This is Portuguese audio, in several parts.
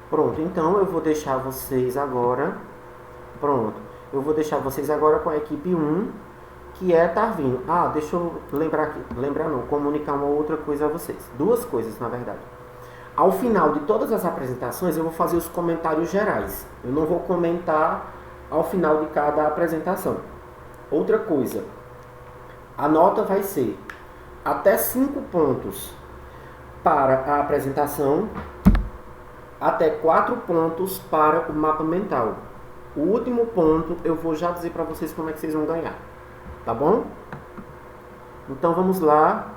Pronto, então eu vou deixar vocês agora. Pronto. Eu vou deixar vocês agora com a equipe um, que é Tarvino. Ah, deixa eu lembrar aqui. Lembrar não, comunicar uma outra coisa a vocês. Duas coisas, na verdade. Ao final de todas as apresentações, eu vou fazer os comentários gerais. Eu não vou comentar ao final de cada apresentação. Outra coisa, a nota vai ser até 5 pontos para a apresentação, até 4 pontos para o mapa mental. O último ponto eu vou já dizer para vocês como é que vocês vão ganhar. Tá bom? Então vamos lá.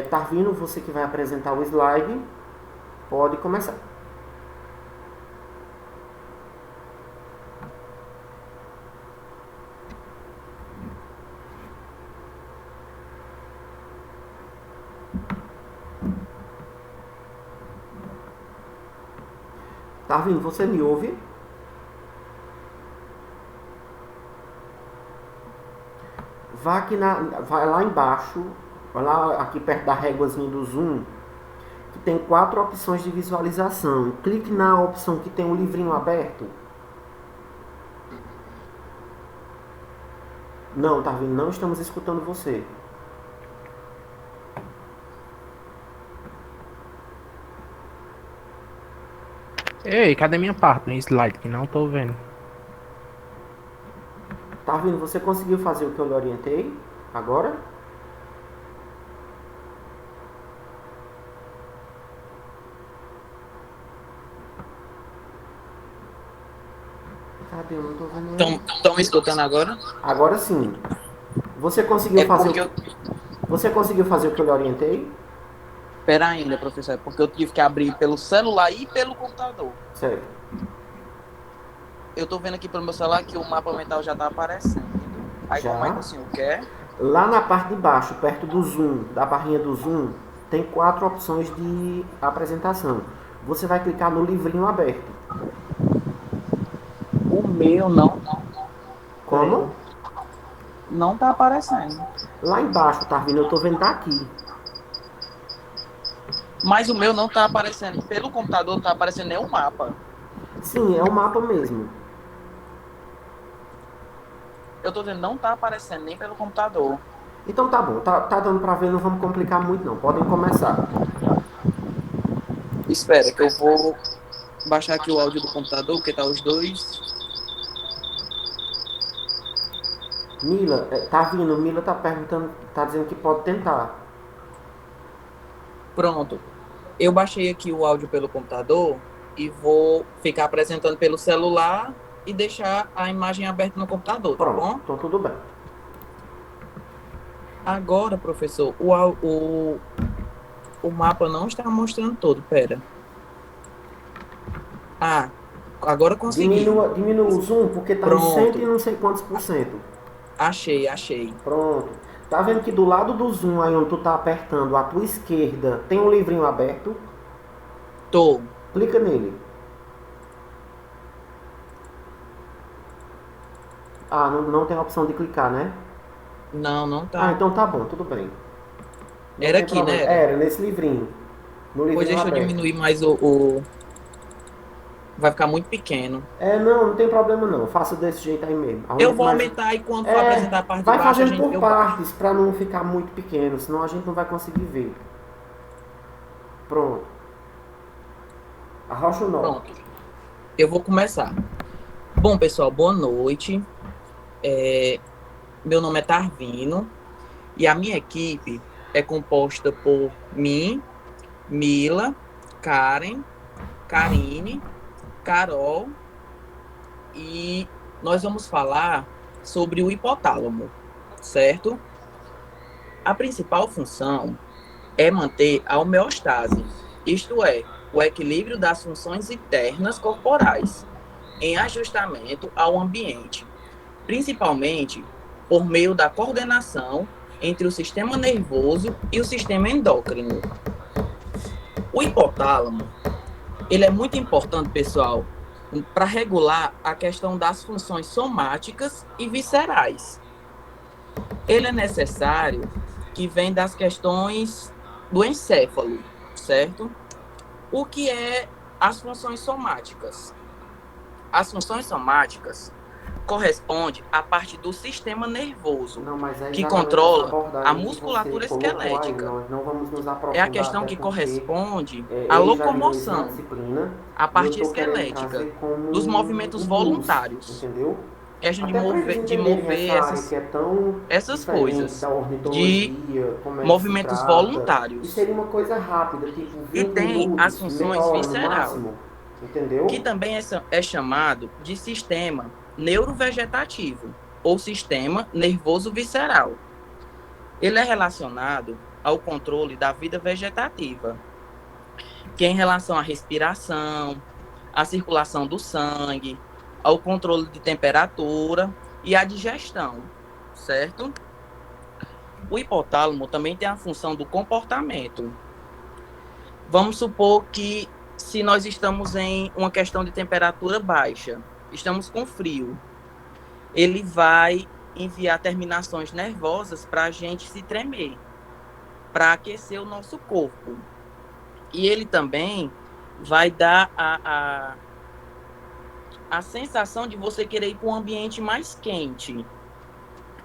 Tarvino, você que vai apresentar o slide, pode começar. Tarvino, você me ouve? Vai lá embaixo, vai lá aqui perto da réguazinha do zoom, que tem 4 opções de visualização. Clique na opção que tem um livrinho aberto. Não, Tarvino, não estamos escutando você. Ei, cadê minha parte no slide? Que não tô vendo. Tarvino, você conseguiu fazer o que eu lhe orientei agora? Cadê? Eu não tô vendo ele. Estão me escutando agora? Agora sim. Você conseguiu É fazer porque eu. Você conseguiu fazer o que eu lhe orientei? Pera ainda, professor, é porque eu tive que abrir pelo celular e pelo computador. Certo. Eu tô vendo aqui pelo meu celular que o mapa mental já tá aparecendo. Aí como é que Já. o senhor quer? Lá na parte de baixo, perto do zoom, da barrinha do zoom, tem 4 opções de apresentação. Você vai clicar no livrinho aberto. O meu não. Como? Não tá aparecendo. Lá embaixo, tá vendo? Eu tô vendo daqui. Mas o meu não tá aparecendo. Pelo computador não tá aparecendo nenhum mapa. Sim, é o mapa mesmo. Eu tô dizendo, não tá aparecendo nem pelo computador. Então tá bom, tá dando pra ver, não vamos complicar muito não. Podem começar. Espera, que eu vou baixar aqui o áudio do computador, porque tá os dois. Mila, tá vindo, Mila tá perguntando, tá dizendo que pode tentar. Pronto. Eu baixei aqui o áudio pelo computador e vou ficar apresentando pelo celular e deixar a imagem aberta no computador, tá Pronto, bom? então tudo bem. Agora, professor, o mapa não está mostrando todo, pera. Ah, agora consegui. Diminua o zoom porque tá em cento e Pronto, não sei quantos por cento. achei. Pronto. Tá vendo que do lado do zoom aí onde tu tá apertando, à tua esquerda, tem um livrinho aberto? Tô. Clica nele. Ah, não tem a opção de clicar, né? Não Ah, tá. então tá bom, tudo bem. Não Era tem aqui, né? problema. Era nesse livrinho. No Pois livrinho deixa eu aberto. diminuir mais Vai ficar muito pequeno. Não tem problema não. Faça desse jeito aí mesmo. Eu Aumente vou mais. aumentar e quando for apresentar a parte de Vai baixo, fazendo por eu baixo. partes pra não ficar muito pequeno, senão a gente não vai conseguir ver. Pronto. Arrocha o nó. Pronto. Eu vou começar. Bom, pessoal, boa noite. Meu nome é Tarvino e a minha equipe é composta por mim, Mila, Karen, Karine, Carol e nós vamos falar sobre o hipotálamo, certo? A principal função é manter a homeostase, isto é, o equilíbrio das funções internas corporais, em ajustamento ao ambiente, principalmente por meio da coordenação entre o sistema nervoso e o sistema endócrino. O hipotálamo, ele é muito importante, pessoal, para regular a questão das funções somáticas e viscerais. Ele é necessário que vem das questões do encéfalo, certo? O que é as funções somáticas. As funções somáticas correspondem à parte do sistema nervoso, Não, mas é que exatamente essa controla abordagem a que musculatura você colocou aí. esquelética. Nós não vamos nos É aprofundar a questão até que porque corresponde à ele já viu isso na locomoção, disciplina a e eu parte estou querendo esquelética, trazer como dos movimentos um plus, voluntários. entendeu? Questão Até para eles de entenderem mover essa área que é tão essas diferente da coisas, de ornitologia, como é que se movimentos trata. E voluntários. seria uma coisa rápida, tipo E 20 tem as minutos, meia funções hora no visceral, máximo, entendeu? que também é chamado de sistema neurovegetativo ou sistema nervoso visceral. Ele é relacionado ao controle da vida vegetativa, que é em relação à respiração, à circulação do sangue, ao controle de temperatura e à digestão, certo? O hipotálamo também tem a função do comportamento. Vamos supor que se nós estamos em uma questão de temperatura baixa, estamos com frio, ele vai enviar terminações nervosas para a gente se tremer, para aquecer o nosso corpo. E ele também vai dar a sensação de você querer ir para um ambiente mais quente,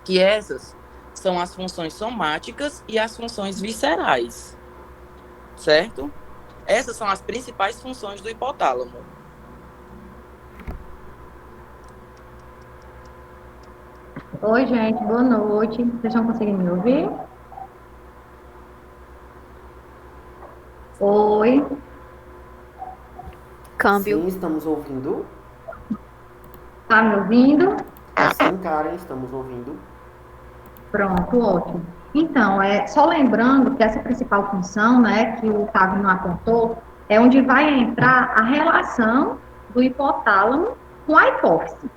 que essas são as funções somáticas e as funções viscerais, certo? Essas são as principais funções do hipotálamo. Oi, gente, boa noite. Vocês estão conseguindo me ouvir? Oi, Sim, estamos ouvindo. tá me ouvindo? Sim, Karen, estamos ouvindo. Pronto, ótimo. Então, só lembrando que essa principal função, né, que o Otávio não apontou, é onde vai entrar a relação do hipotálamo com a hipófise.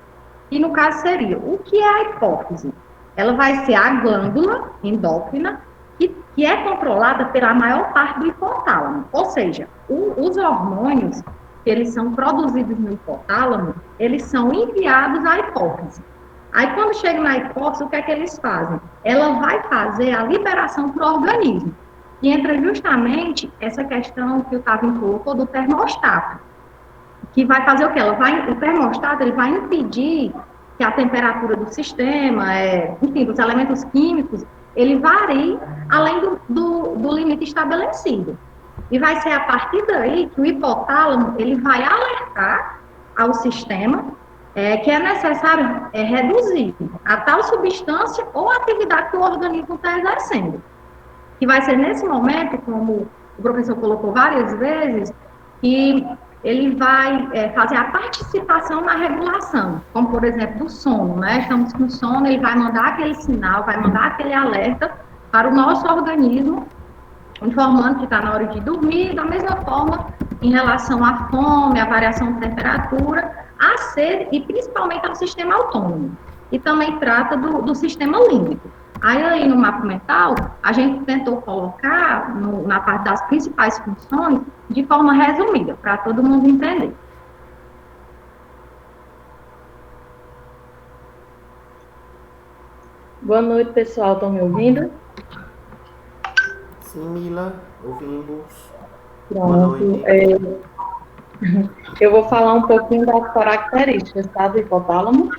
E no caso seria, o que é a hipófise? Ela vai ser a glândula endócrina que é controlada pela maior parte do hipotálamo. Ou seja, os hormônios que eles são produzidos no hipotálamo, eles são enviados à hipófise. Aí, quando chega na hipófise, o que é que eles fazem? Ela vai fazer a liberação para o organismo. E entra justamente essa questão que o Otávio colocou do termostato, que vai fazer o quê? O termostato ele vai impedir que a temperatura do sistema, enfim, dos elementos químicos, ele varie além do limite estabelecido. E vai ser a partir daí que o hipotálamo ele vai alertar ao sistema que é necessário reduzir a tal substância ou atividade que o organismo está exercendo. Que vai ser nesse momento, como o professor colocou várias vezes, que ele vai fazer a participação na regulação, como, por exemplo, do sono, né? Estamos com sono, ele vai mandar aquele sinal, vai mandar aquele alerta para o nosso organismo, informando que está na hora de dormir, da mesma forma, em relação à fome, à variação de temperatura, à sede e principalmente ao sistema autônomo. E também trata do sistema límbico. Aí no mapa mental, a gente tentou colocar na parte das principais funções de forma resumida, para todo mundo entender. Boa noite, pessoal. Estão me ouvindo? Sim, Mila, ouvimos. Pronto. Eu vou falar um pouquinho das características, tá, do hipotálamo.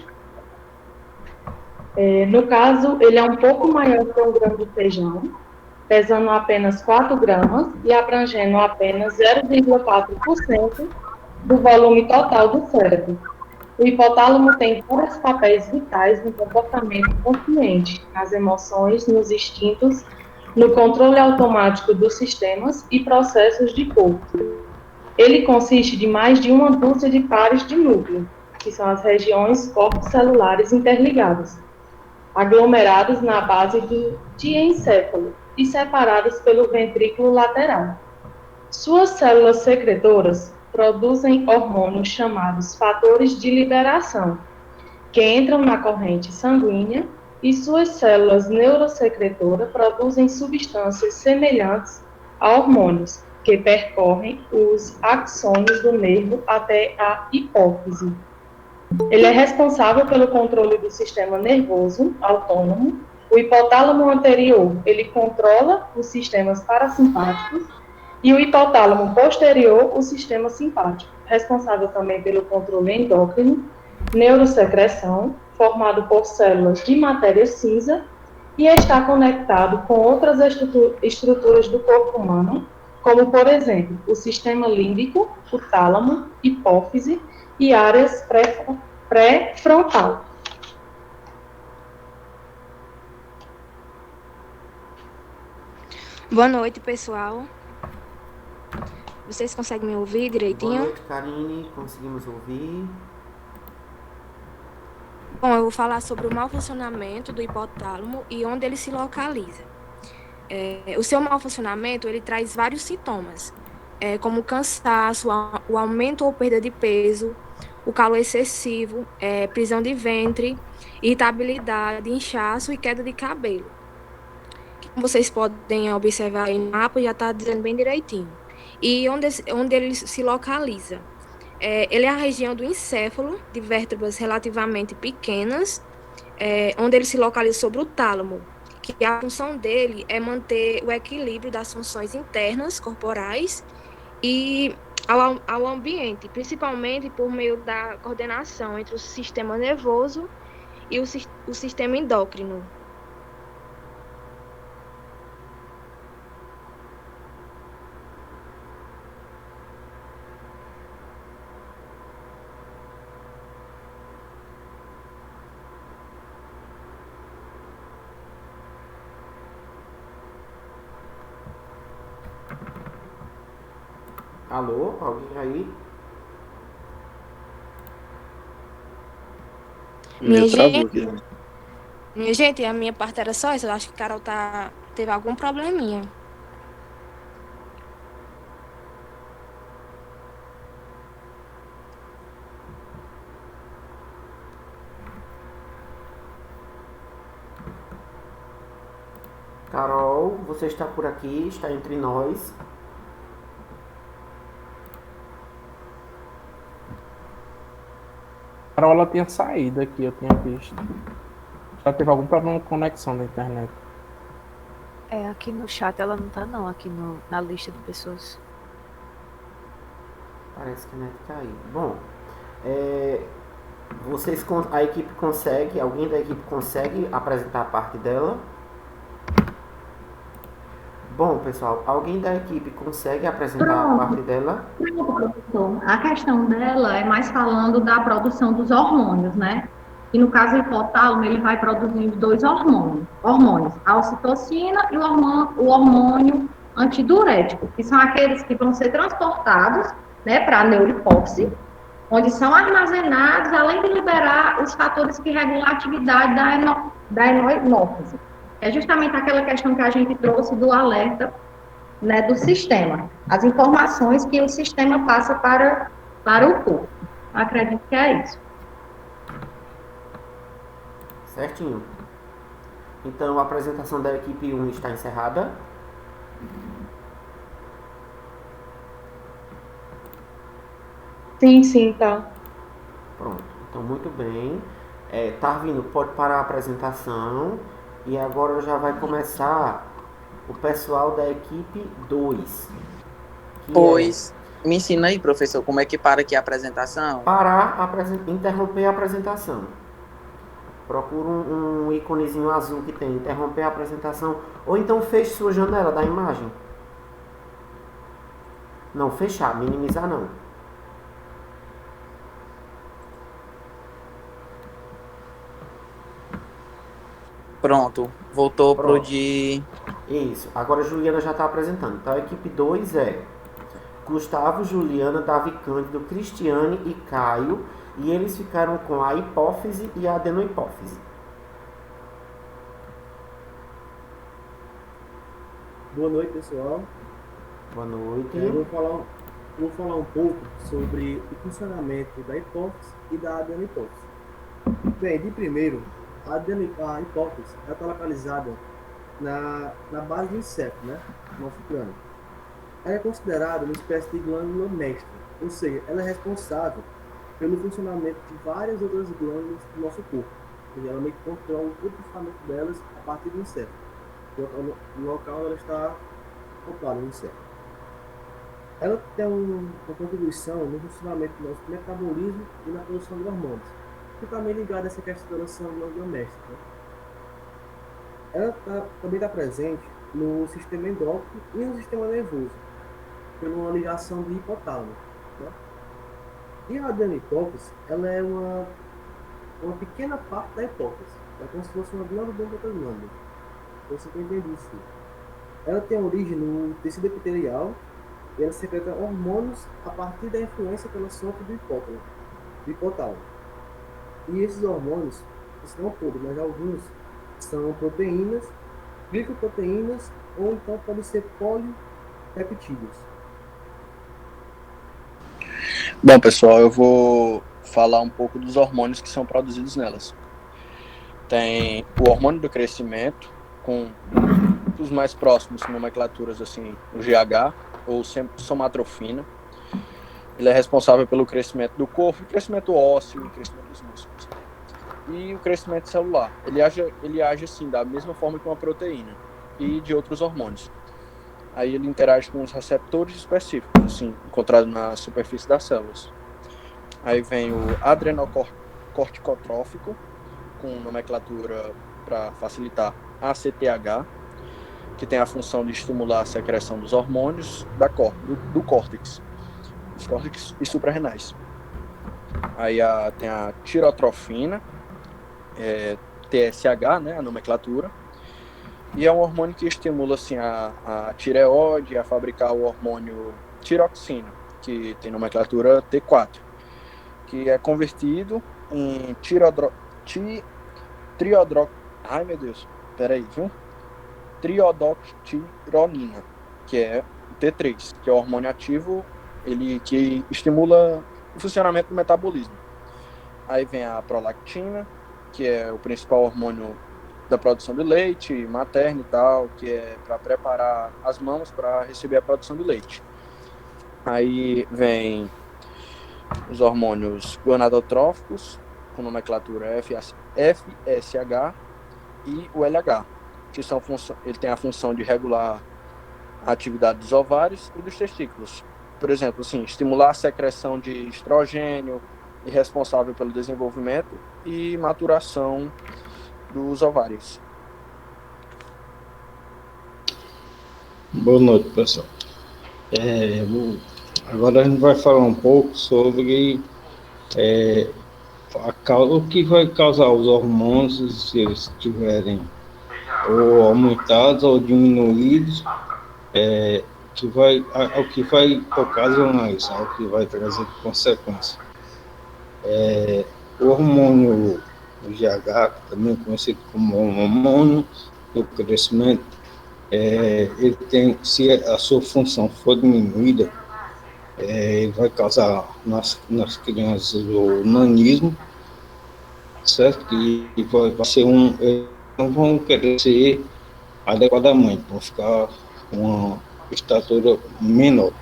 No caso, ele é um pouco maior que um grão de feijão, pesando apenas 4 gramas e abrangendo apenas 0,4% do volume total do cérebro. O hipotálamo tem vários papéis vitais no comportamento consciente, nas emoções, nos instintos, no controle automático dos sistemas e processos de corpo. Ele consiste de mais de uma dúzia de pares de núcleo, que são as regiões corpos celulares interligadas, aglomerados na base do diencéfalo e separados pelo ventrículo lateral. Suas células secretoras produzem hormônios chamados fatores de liberação, que entram na corrente sanguínea, e suas células neurosecretoras produzem substâncias semelhantes a hormônios, que percorrem os axônios do nervo até a hipófise. Ele é responsável pelo controle do sistema nervoso autônomo. O hipotálamo anterior, ele controla os sistemas parasimpáticos E o hipotálamo posterior, o sistema simpático, responsável também pelo controle endócrino, neurosecreção, formado por células de matéria cinza, e está conectado com outras estruturas do corpo humano, como, por exemplo, o sistema límbico, o tálamo, hipófise e áreas pré-frontal. Boa noite, pessoal. Vocês conseguem me ouvir direitinho? Boa noite, Karine. Conseguimos ouvir. Bom, eu vou falar sobre o mau funcionamento do hipotálamo e onde ele se localiza. O seu mau funcionamento, ele traz vários sintomas, como cansaço, o aumento ou perda de peso, o calor excessivo, prisão de ventre, irritabilidade, inchaço e queda de cabelo. Como vocês podem observar aí no mapa, já está dizendo bem direitinho. E onde ele se localiza? Ele é a região do encéfalo, de vértebras relativamente pequenas, onde ele se localiza sobre o tálamo, que a função dele é manter o equilíbrio das funções internas corporais e ao ambiente, principalmente por meio da coordenação entre o sistema nervoso e o sistema endócrino. Alô? Alguém aí? Minha gente, a minha parte era só isso. Eu acho que a Carol teve algum probleminha. Carol, você está por aqui, está entre nós. A Carol, ela tinha saído aqui, eu tinha visto. Já teve algum problema com conexão da internet. Aqui no chat ela não tá não, aqui na lista de pessoas. Parece que a net caiu. Bom, a equipe consegue, alguém da equipe consegue apresentar a parte dela? Bom, pessoal, alguém da equipe consegue apresentar a parte dela? Professor, a questão dela é mais falando da produção dos hormônios, né? E no caso do hipotálamo, ele vai produzindo dois hormônios, a ocitocina e o hormônio antidiurético, que são aqueles que vão ser transportados, né, para a neurohipófise, onde são armazenados, além de liberar os fatores que regulam a atividade da enófise. É justamente aquela questão que a gente trouxe do alerta, né, do sistema, as informações que o sistema passa para o corpo. Acredito que é isso. Certinho. Então, a apresentação da equipe 1 está encerrada. Sim, tá. Pronto. Então, muito bem. Tarvino, pode parar a apresentação. E agora já vai começar o pessoal da equipe 2. Pois, me ensina aí, professor, como é que para aqui a apresentação? Interromper a apresentação. Procura um íconezinho azul que tem interromper a apresentação. Ou então feche sua janela da imagem. Não, fechar, minimizar não. Pronto, voltou Pronto. pro de... Isso, agora a Juliana já está apresentando. Então a equipe 2 é Gustavo, Juliana, Davi Cândido, Cristiane e Caio. E eles ficaram com a hipófise e a adenohipófise. Boa noite, pessoal. Boa noite. Eu vou falar um pouco sobre o funcionamento da hipófise e da adenohipófise. Bem, de primeiro, a hipófise está localizada na base do encéfalo, né? Do nosso crânio. Ela é considerada uma espécie de glândula mestra, ou seja, ela é responsável pelo funcionamento de várias outras glândulas do nosso corpo. E geralmente controla o funcionamento delas a partir do encéfalo, o local onde ela está acoplada no encéfalo. ela tem uma contribuição no funcionamento do nosso metabolismo e na produção de hormônios, que também ligado a essa questão da saúde doméstica. Ela também está presente no sistema endócrino e no sistema nervoso, por uma ligação do hipotálamo. Tá? E a adenohipófise, ela é uma pequena parte da hipófise, é como se fosse uma glândula dentro da glândula. Você tem entendido isso. Ela tem origem no tecido epitelial e ela secreta hormônios a partir da influência que ela sofre do hipotálamo. E esses hormônios, não todos, mas alguns, são proteínas, glicoproteínas ou então podem ser polipeptídeos. Bom, pessoal, eu vou falar um pouco dos hormônios que são produzidos nelas. Tem o hormônio do crescimento, com os mais próximos nomenclaturas assim, o GH ou somatrofina. Ele é responsável pelo crescimento do corpo, crescimento ósseo e crescimento dos músculos. E o crescimento celular. Ele age assim, da mesma forma que uma proteína e de outros hormônios. Aí ele interage com os receptores específicos, assim, encontrados na superfície das células. Aí vem o adrenocorticotrófico, com nomenclatura para facilitar ACTH, que tem a função de estimular a secreção dos hormônios do córtex, os córtex e suprarrenais. Aí tem a tirotrofina, TSH, né, a nomenclatura, e é um hormônio que estimula assim, a tireoide a fabricar o hormônio tiroxina, que tem nomenclatura T4, que é convertido em triodoxtironina, que é o T3, que é o hormônio ativo, ele que estimula o funcionamento do metabolismo. Aí vem a prolactina, que é o principal hormônio da produção de leite materno e tal, que é para preparar as mamas para receber a produção de leite. Aí vem os hormônios gonadotróficos, com nomenclatura FSH e o LH, que ele tem a função de regular a atividade dos ovários e dos testículos. Por exemplo, assim, estimular a secreção de estrogênio e responsável pelo desenvolvimento e maturação dos ovários. Boa noite, pessoal. Agora a gente vai falar um pouco sobre o que vai causar os hormônios, se eles estiverem ou aumentados ou diminuídos, o que vai ocasionar isso, o que vai trazer consequências. O hormônio GH, também conhecido como hormônio do crescimento, ele tem, se a sua função for diminuída, ele vai causar nas crianças o nanismo, certo? E vai ser eles não vão crescer adequadamente, vão ficar com uma estatura menor,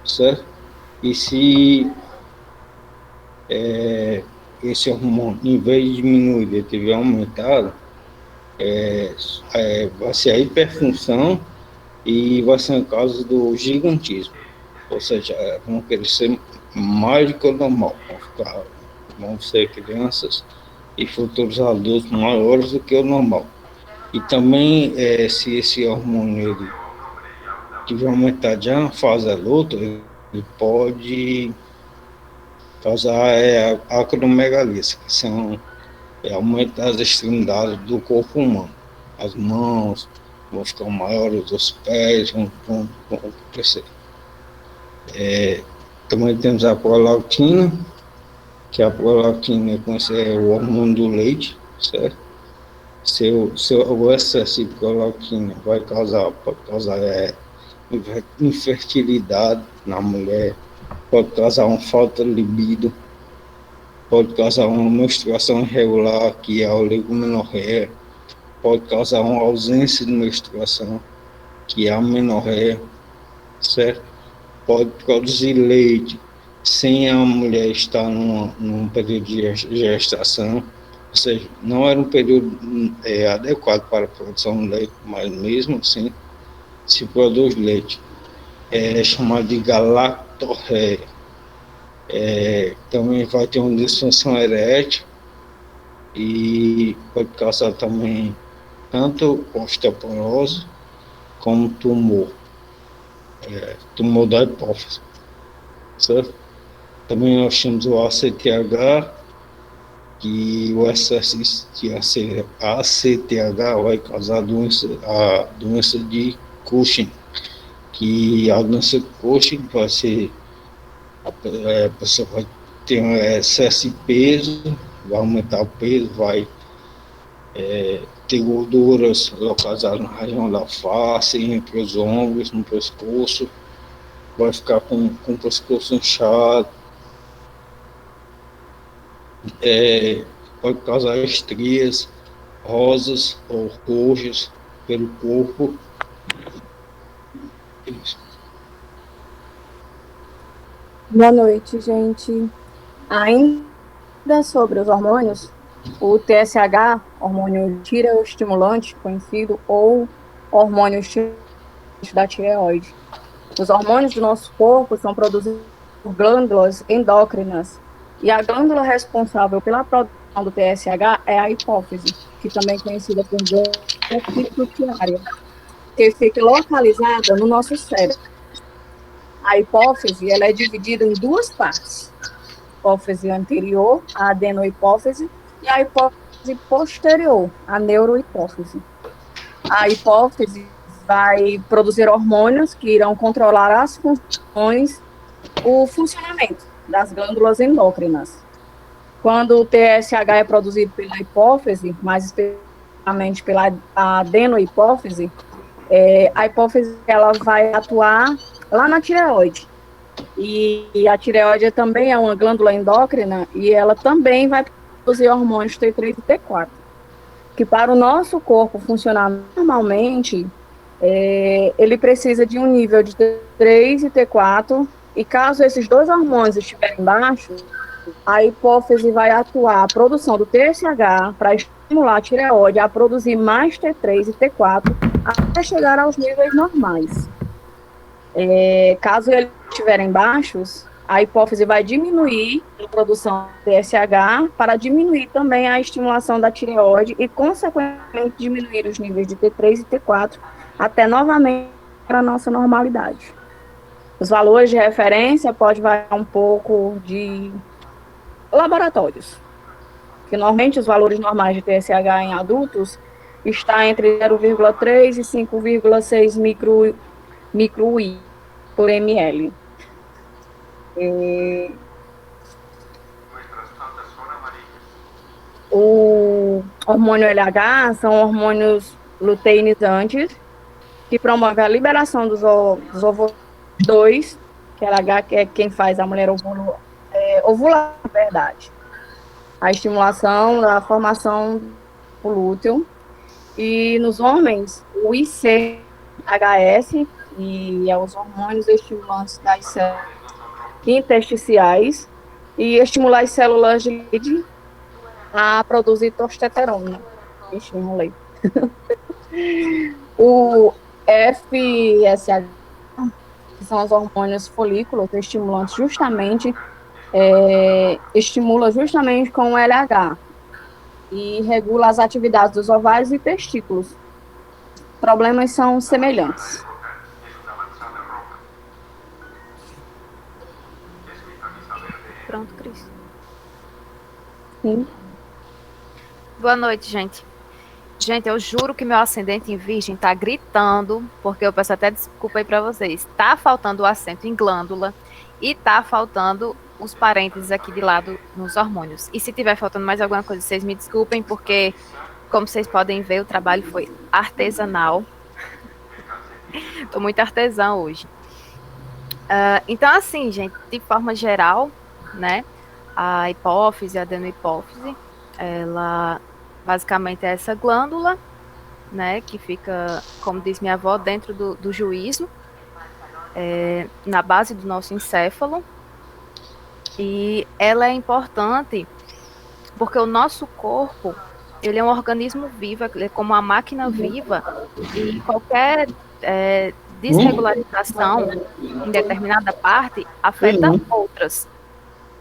certo? E se esse hormônio, em vez de diminuir, ele tiver aumentado, vai ser a hiperfunção e vai ser a causa do gigantismo. Ou seja, vão crescer mais do que o normal, vão ser crianças e futuros adultos maiores do que o normal. E também, se esse hormônio ele tiver aumentado já na fase adulta, ele pode causar acromegalia, que são aumento das extremidades do corpo humano. As mãos vão ficar maiores, os pés vão crescer. Também temos a prolactina, que a prolactina é o hormônio do leite, certo? O excesso de prolactina pode causar infertilidade na mulher, pode causar uma falta de libido, pode causar uma menstruação irregular, que é a oligomenorreia, pode causar uma ausência de menstruação, que é a menorreia, certo? Pode produzir leite sem a mulher estar num período de gestação, ou seja, não era um período adequado para a produção de leite, mas mesmo assim se produz leite. é chamado de galactorreia. Também vai ter uma disfunção erétil e pode causar também tanto osteoporose como tumor da hipófise, certo? Também nós temos o ACTH, que o excesso de ACTH vai causar a doença de Cushing, que a doença de Cushing vai ser, a pessoa vai ter um excesso de peso, vai aumentar o peso, vai ter gorduras localizadas na região da face, entre os ombros, no pescoço, vai ficar com o pescoço inchado, pode causar estrias rosas ou roxas pelo corpo. Boa noite, gente. Ainda sobre os hormônios, o TSH, hormônio tireoestimulante, conhecido, ou hormônio estimulante da tireoide. Os hormônios do nosso corpo são produzidos por glândulas endócrinas, e a glândula responsável pela produção do TSH é a hipófise, que também é conhecida por glândula pituitária, que fica localizada no nosso cérebro. A hipófise, ela é dividida em duas partes: hipófise anterior, a adenohipófise, e a hipófise posterior, a neurohipófise. A hipófise vai produzir hormônios que irão controlar as funções, o funcionamento das glândulas endócrinas. Quando o TSH é produzido pela hipófise, mais especificamente pela adenohipófise, a hipófise ela vai atuar lá na tireoide. E a tireoide também é uma glândula endócrina e ela também vai produzir hormônios T3 e T4, que para o nosso corpo funcionar normalmente, ele precisa de um nível de T3 e T4, e caso esses dois hormônios estiverem baixos, a hipófise vai atuar a produção do TSH para estimular a tireoide a produzir mais T3 e T4 até chegar aos níveis normais. Caso eles estiverem baixos, a hipófise vai diminuir a produção do TSH para diminuir também a estimulação da tireoide e, consequentemente, diminuir os níveis de T3 e T4 até novamente para a nossa normalidade. Os valores de referência podem variar um pouco de laboratórios, que normalmente os valores normais de TSH em adultos está entre 0,3 e 5,6 micro-UI por ml. O hormônio LH são hormônios luteinizantes que promovem a liberação dos ovos 2, que LH que é quem faz a mulher ovular, na verdade. A estimulação da formação do lúteo. E nos homens, o ICHS, e é os hormônios estimulantes das células intersticiais, e estimular as células de Leydig a produzir testosterona. Ixi, enrolei. O FSH, que são os hormônios folículos, estimulantes justamente, estimula justamente com o LH e regula as atividades dos ovários e testículos. Problemas são semelhantes. Pronto, Cris. Sim. Boa noite, gente. Gente, eu juro que meu ascendente em virgem tá gritando, porque eu peço até desculpa aí pra vocês. Tá faltando o acento em glândula e tá faltando os parênteses aqui de lado nos hormônios. E se tiver faltando mais alguma coisa, vocês me desculpem, porque, como vocês podem ver, o trabalho foi artesanal. Tô muito artesã hoje. Então, assim, gente, de forma geral, né, a hipófise, a adenohipófise, ela basicamente é essa glândula, né, que fica, como diz minha avó, dentro do juízo, na base do nosso encéfalo. E ela é importante porque o nosso corpo, ele é um organismo vivo, ele é como uma máquina viva, e qualquer desregularização em determinada parte afeta outras,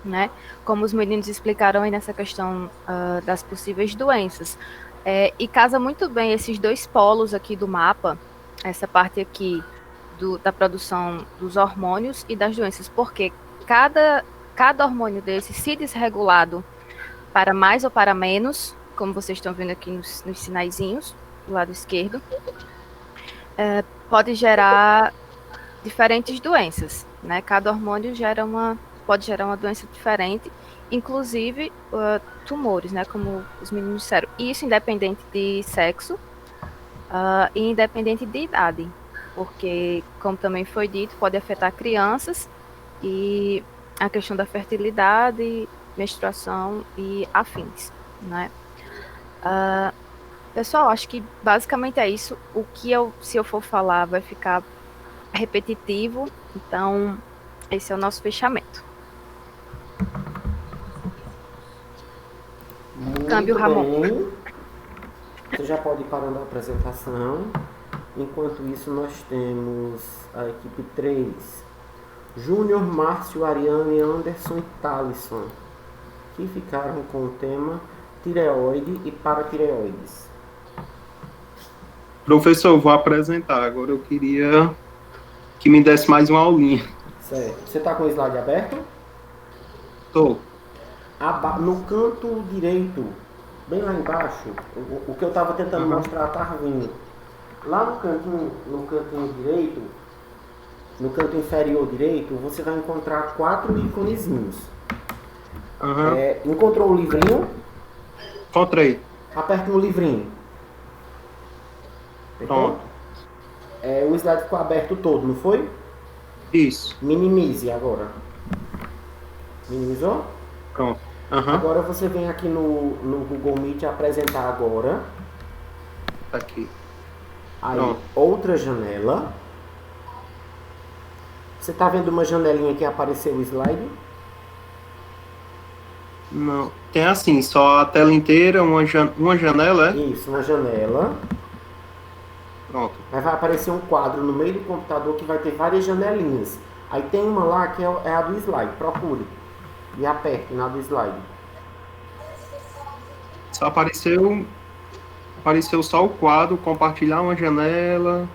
né? Como os meninos explicaram aí nessa questão das possíveis doenças. E casa muito bem esses dois polos aqui do mapa, essa parte aqui da produção dos hormônios e das doenças, porque cada hormônio desse, se desregulado para mais ou para menos, como vocês estão vendo aqui nos sinaizinhos do lado esquerdo, pode gerar diferentes doenças, né? Cada hormônio pode gerar uma doença diferente, inclusive tumores, né? Como os meninos disseram. Isso independente de sexo e independente de idade, porque, como também foi dito, pode afetar crianças e a questão da fertilidade, menstruação e afins, né? Pessoal, acho que basicamente é isso. O que se eu for falar, vai ficar repetitivo, então esse é o nosso fechamento. Câmbio, Ramon. Bem. Você já pode ir parando a apresentação. Enquanto isso, nós temos a equipe 3. Júnior, Márcio, Ariane, Anderson e Thalisson, que ficaram com o tema tireoide e paratireoides. Professor, eu vou apresentar. Agora eu queria que me desse mais uma aulinha. Certo. Você está com o slide aberto? Tô. No canto direito, bem lá embaixo, o que eu estava tentando mostrar está vindo. Lá no cantinho direito, no canto inferior direito, você vai encontrar 4 íconezinhos. Encontrou o livrinho? Encontrei. Aperta no livrinho. Pronto. O slide ficou aberto todo, não foi? Isso. Minimize agora. Minimizou? Pronto. Agora você vem aqui no Google Meet apresentar agora. Tá aqui. Aí, Pronto. outra janela. Você está vendo uma janelinha que apareceu o slide? Não. Tem assim, só a tela inteira, uma janela, é? Isso, uma janela. Pronto. Aí vai aparecer um quadro no meio do computador que vai ter várias janelinhas. Aí tem uma lá que é a do slide. Procure. E aperte na do slide. Só apareceu só o quadro, compartilhar uma janela.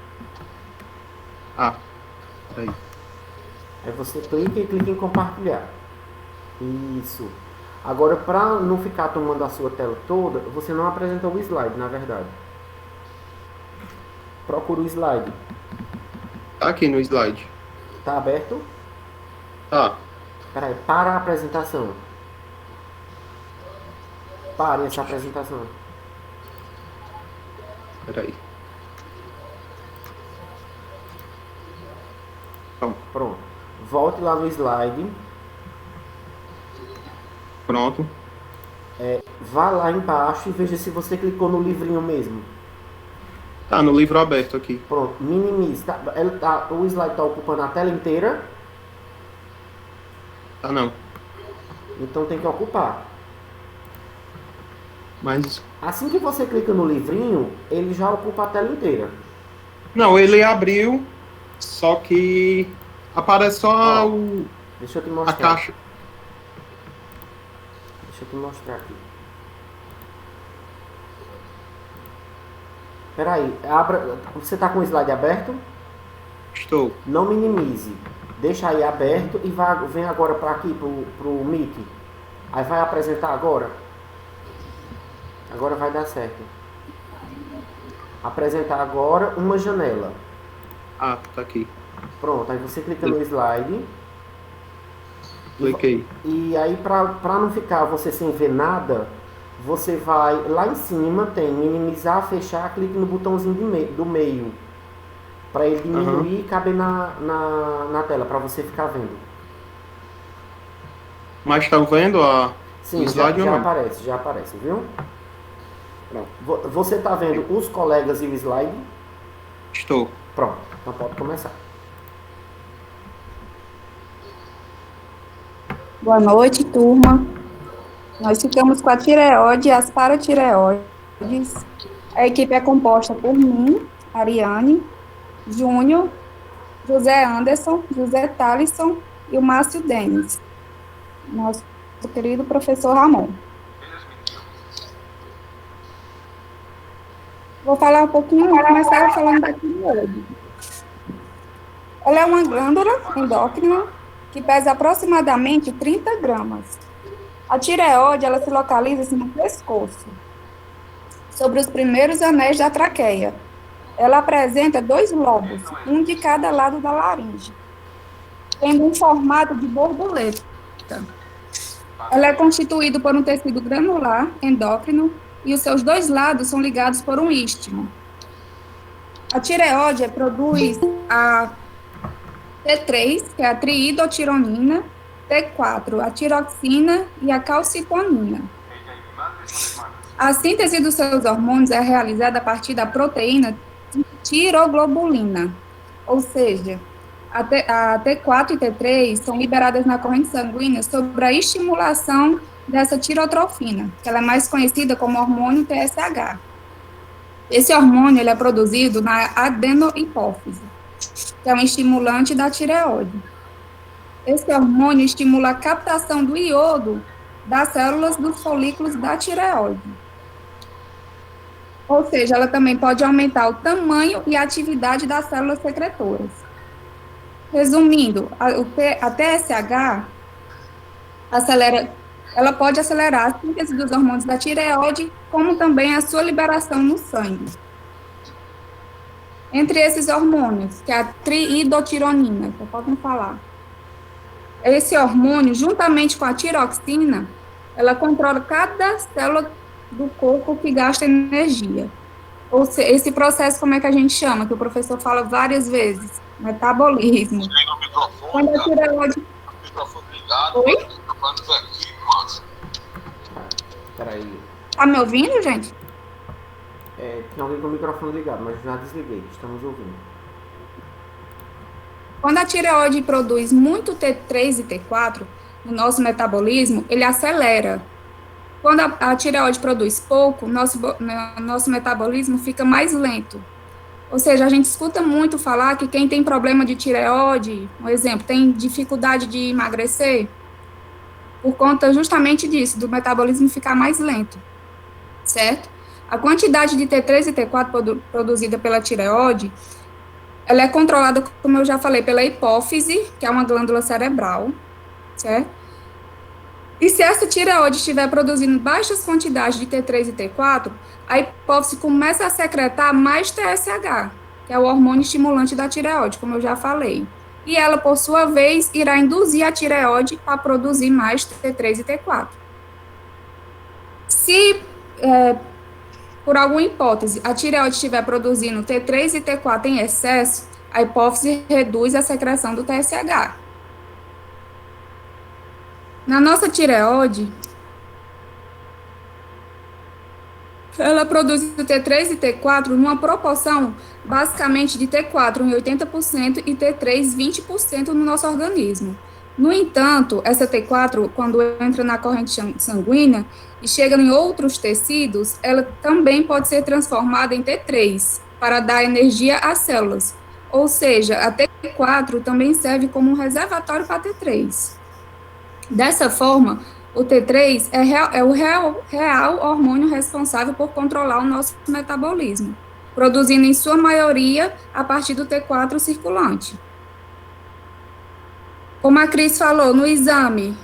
Peraí. Aí você clica e clica em compartilhar. Isso. Agora, para não ficar tomando a sua tela toda, você não apresenta o slide, na verdade. Procura o slide. Tá aqui no slide. Tá aberto? Tá. Peraí, para a apresentação. Pare essa apresentação. Peraí. Pronto. Volte lá no slide. Pronto. Vá lá embaixo e veja se você clicou no livrinho mesmo. Tá no livro aberto aqui. Pronto. Minimize. O slide está ocupando a tela inteira? Tá não. Então tem que ocupar. Mas... Assim que você clica no livrinho, ele já ocupa a tela inteira. Não, ele abriu, só que aparece só Deixa eu te mostrar. a caixa. Deixa eu te mostrar aqui. Peraí, você está com o slide aberto? Estou. Não minimize. Deixa aí aberto e vem agora para aqui, pro Meet. Aí vai apresentar agora. Agora vai dar certo. Apresentar agora uma janela. Tá aqui. Pronto, aí você clica no slide. Cliquei. E aí, para não ficar você sem ver nada, você vai lá em cima, tem minimizar, fechar, clique no botãozinho do meio. Para ele diminuir e caber na tela, para você ficar vendo. Mas está vendo Sim, o slide já ou não? já aparece, viu? Pronto. Você está vendo os colegas e o slide? Estou. Pronto, então pode começar. Boa noite, turma. Nós ficamos com a tireoide e as paratireoides. A equipe é composta por mim, Ariane, Júnior, José Anderson, José Talisson e o Márcio Denis. Nosso querido professor Ramon. Vou falar um pouquinho, vou começar falando da tireoide. Ela é uma glândula endócrina que pesa aproximadamente 30 gramas. A tireoide, ela se localiza no pescoço, sobre os primeiros anéis da traqueia. Ela apresenta 2 lobos, um de cada lado da laringe, tendo um formato de borboleta. Ela é constituída por um tecido granular endócrino e os seus 2 lados são ligados por um istmo. A tireoide produz a T3, que é a triidotironina, T4, a tiroxina e a calcitonina. A síntese dos seus hormônios é realizada a partir da proteína tiroglobulina, ou seja, a T4 e T3 são liberadas na corrente sanguínea sobre a estimulação dessa tirotrofina, que ela é mais conhecida como hormônio TSH. Esse hormônio ele é produzido na adenohipófise, que é um estimulante da tireoide. Esse hormônio estimula a captação do iodo das células dos folículos da tireoide. Ou seja, ela também pode aumentar o tamanho e a atividade das células secretoras. Resumindo, a TSH ela pode acelerar a síntese dos hormônios da tireoide, como também a sua liberação no sangue. Entre esses hormônios, que é a triidotironina, que podem falar. Esse hormônio, juntamente com a tiroxina, ela controla cada célula do corpo que gasta energia. Ou seja, esse processo, como é que a gente chama? Que o professor fala várias vezes. Metabolismo. Quando a tireoide... Oi? Peraí. Tá me ouvindo, gente? Tem alguém com o microfone ligado, mas já desliguei. Estamos ouvindo. Quando a tireoide produz muito T3 e T4 no nosso metabolismo, ele acelera. Quando a tireoide produz pouco, nosso metabolismo fica mais lento. Ou seja, a gente escuta muito falar que quem tem problema de tireoide, um exemplo, tem dificuldade de emagrecer, por conta justamente disso, do metabolismo ficar mais lento, certo? A quantidade de T3 e T4 produzida pela tireoide, ela é controlada, como eu já falei, pela hipófise, que é uma glândula cerebral, certo? E se essa tireoide estiver produzindo baixas quantidades de T3 e T4, a hipófise começa a secretar mais TSH, que é o hormônio estimulante da tireoide, como eu já falei. E ela, por sua vez, irá induzir a tireoide a produzir mais T3 e T4. Se, por alguma hipótese, a tireoide estiver produzindo T3 e T4 em excesso, a hipófise reduz a secreção do TSH. Na nossa tireoide, ela produz o T3 e T4 numa proporção, basicamente, de T4 em 80% e T3 20% no nosso organismo. No entanto, essa T4, quando entra na corrente sanguínea e chega em outros tecidos, ela também pode ser transformada em T3, para dar energia às células. Ou seja, a T4 também serve como um reservatório para T3. Dessa forma, o T3 é o real hormônio responsável por controlar o nosso metabolismo, produzindo em sua maioria a partir do T4 circulante. Como a Cris falou, no exame,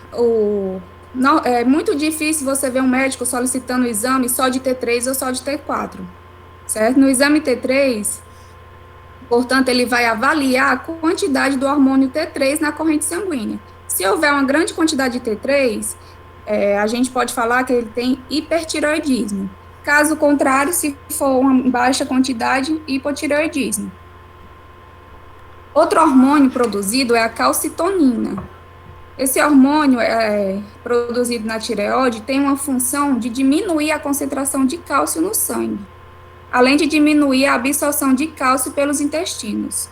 é muito difícil você ver um médico solicitando o exame só de T3 ou só de T4, certo? No exame T3, portanto, ele vai avaliar a quantidade do hormônio T3 na corrente sanguínea. Se houver uma grande quantidade de T3, a gente pode falar que ele tem hipertireoidismo. Caso contrário, se for uma baixa quantidade, hipotireoidismo. Outro hormônio produzido é a calcitonina. Esse hormônio produzido na tireoide tem uma função de diminuir a concentração de cálcio no sangue, além de diminuir a absorção de cálcio pelos intestinos.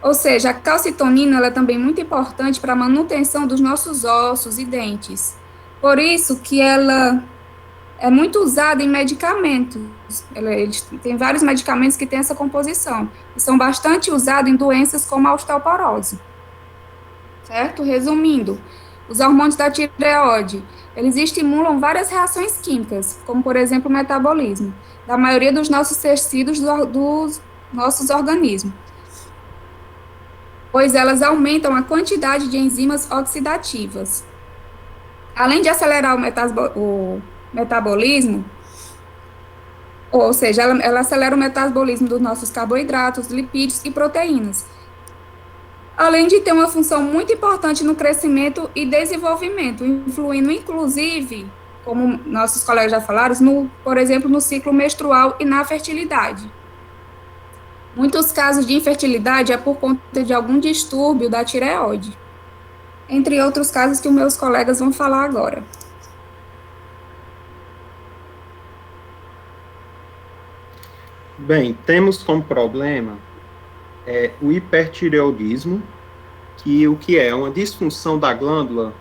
Ou seja, a calcitonina ela é também muito importante para a manutenção dos nossos ossos e dentes. Por isso que ela é muito usado em medicamentos. Eles tem vários medicamentos que têm essa composição, e são bastante usados em doenças como a osteoporose. Certo? Resumindo, os hormônios da tireoide, eles estimulam várias reações químicas, como, por exemplo, o metabolismo, da maioria dos nossos tecidos dos nossos organismos, pois elas aumentam a quantidade de enzimas oxidativas. Além de acelerar o metabolismo, ou seja, ela acelera o metabolismo dos nossos carboidratos, lipídios e proteínas, além de ter uma função muito importante no crescimento e desenvolvimento, influindo, inclusive, como nossos colegas já falaram, por exemplo, no ciclo menstrual e na fertilidade. Muitos casos de infertilidade é por conta de algum distúrbio da tireoide, entre outros casos que os meus colegas vão falar agora. Bem, temos como problema o hipertireoidismo, que o que é uma disfunção da glândula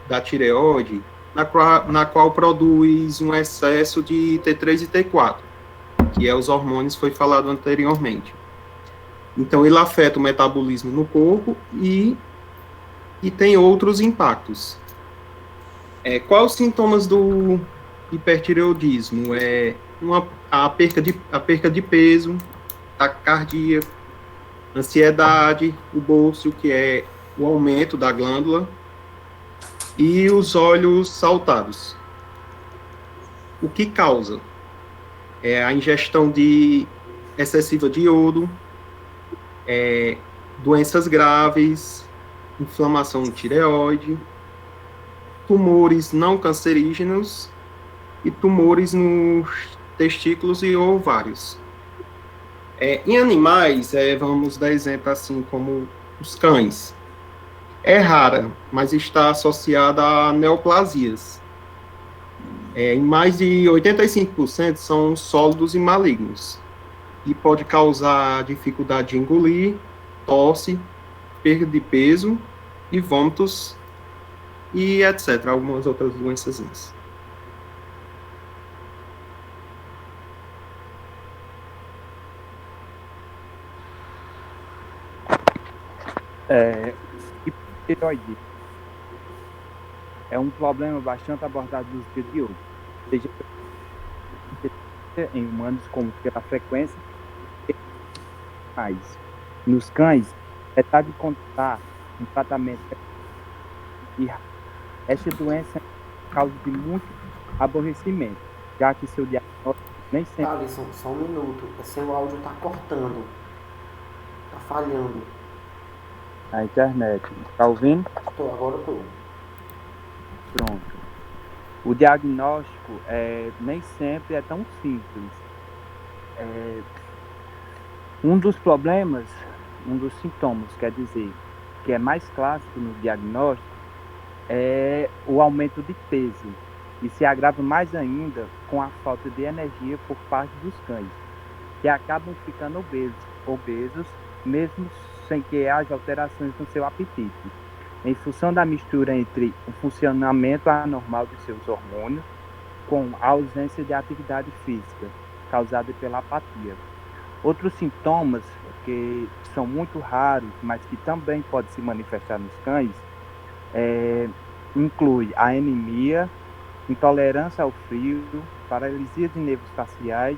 da tireoide, na qual produz um excesso de T3 e T4, que é os hormônios, foi falado anteriormente. Então, ele afeta o metabolismo no corpo e tem outros impactos. Quais os sintomas do hipertireoidismo? A perca de peso, taquicardia, ansiedade, o bôcio, que é o aumento da glândula, e os olhos saltados. O que causa? É a ingestão excessiva de iodo, doenças graves, inflamação no tireoide, tumores não cancerígenos e tumores nos testículos e ovários. Em animais, vamos dar exemplo assim como os cães. É rara, mas está associada a neoplasias. Em mais de 85% são sólidos e malignos. E pode causar dificuldade de engolir, tosse, perda de peso e vômitos e etc. Algumas outras doenças. Hipertireoidismo é um problema bastante abordado nos dias de hoje, seja em humanos como pela frequência mais. Nos cães, é de contar um tratamento e essa doença é causa de muito aborrecimento, já que seu diagnóstico nem sempre... Alisson, só um minuto, seu áudio está cortando, está falhando. A internet. Tá ouvindo? Agora estou. Pronto. O diagnóstico nem sempre é tão simples. Um dos problemas, um dos sintomas, quer dizer, que é mais clássico no diagnóstico, é o aumento de peso. E se agrava mais ainda com a falta de energia por parte dos cães, que acabam ficando obesos mesmo sem que haja alterações no seu apetite, em função da mistura entre o funcionamento anormal de seus hormônios com a ausência de atividade física, causada pela apatia. Outros sintomas que são muito raros, mas que também podem se manifestar nos cães, inclui a anemia, intolerância ao frio, paralisia de nervos faciais,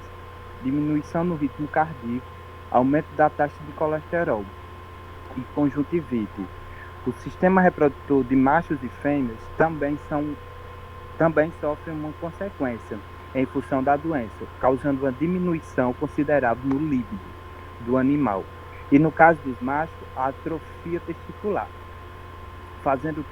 diminuição no ritmo cardíaco, aumento da taxa de colesterol e conjuntivite. O sistema reprodutor de machos e fêmeas também sofre uma consequência em função da doença, causando uma diminuição considerável no líbido do animal. E no caso dos machos, a atrofia testicular, fazendo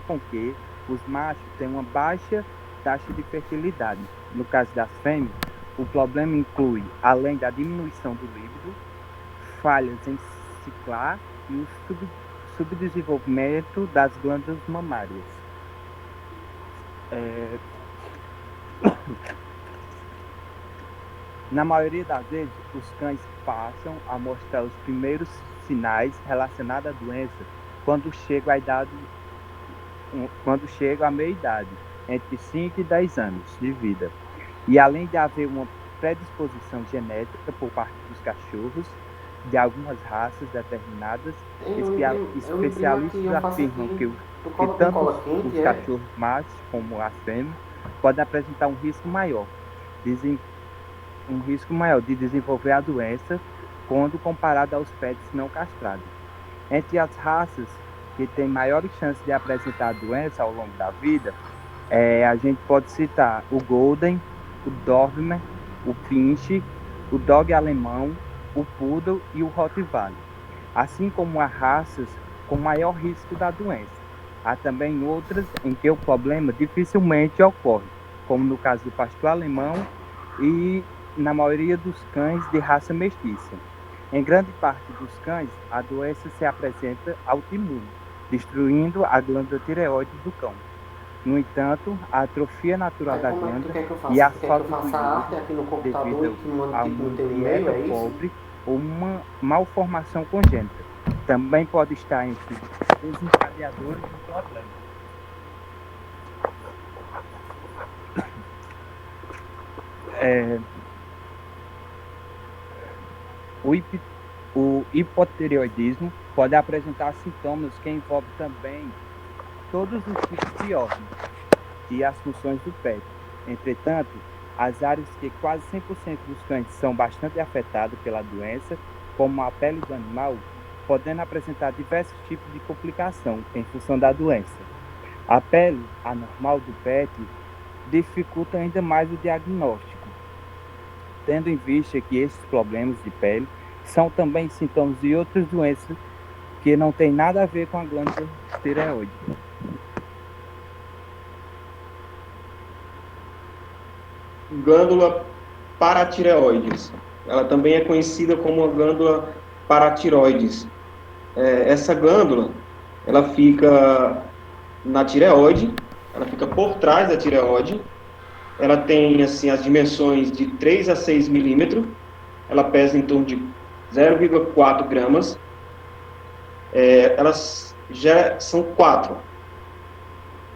com que os machos tenham uma baixa taxa de fertilidade. No caso das fêmeas, o problema inclui, além da diminuição do líbido, falhas em ciclar e o subdesenvolvimento das glândulas mamárias. Na maioria das vezes, os cães passam a mostrar os primeiros sinais relacionados à doença quando chegam à meia-idade, entre 5 e 10 anos de vida. E além de haver uma predisposição genética por parte dos cachorros, de algumas raças determinadas, especialistas afirmam que tanto os cachorros machos como as fêmeas podem apresentar um risco maior de desenvolver a doença quando comparado aos pets não castrados. Entre as raças que têm maiores chances de apresentar a doença ao longo da vida, a gente pode citar o Golden, o Doberman, o Pinche, o Dog alemão, o Poodle e o Rottweiler, assim como as raças com maior risco da doença. Há também outras em que o problema dificilmente ocorre, como no caso do pastor alemão e na maioria dos cães de raça mestiça. Em grande parte dos cães, a doença se apresenta autoimune, destruindo a glândula tireoide do cão. No entanto, a atrofia natural da glândula e a falta de devido a um mega pobre ou uma malformação congênita também pode estar entre os desencadeadores do problema. O hipotireoidismo pode apresentar sintomas que envolvem também todos os tipos de órgãos e as funções do pet. Entretanto, as áreas que quase 100% dos cães são bastante afetadas pela doença, como a pele do animal, podendo apresentar diversos tipos de complicação em função da doença. A pele anormal do pet dificulta ainda mais o diagnóstico, tendo em vista que esses problemas de pele são também sintomas de outras doenças que não têm nada a ver com a glândula tireoide. Glândula paratireoides. Ela também é conhecida como a glândula paratireoides. Essa glândula, ela fica na tireoide, ela fica por trás da tireoide. Ela tem assim as dimensões de 3 a 6 milímetros. Ela pesa em torno de 0,4 gramas. Elas já são 4.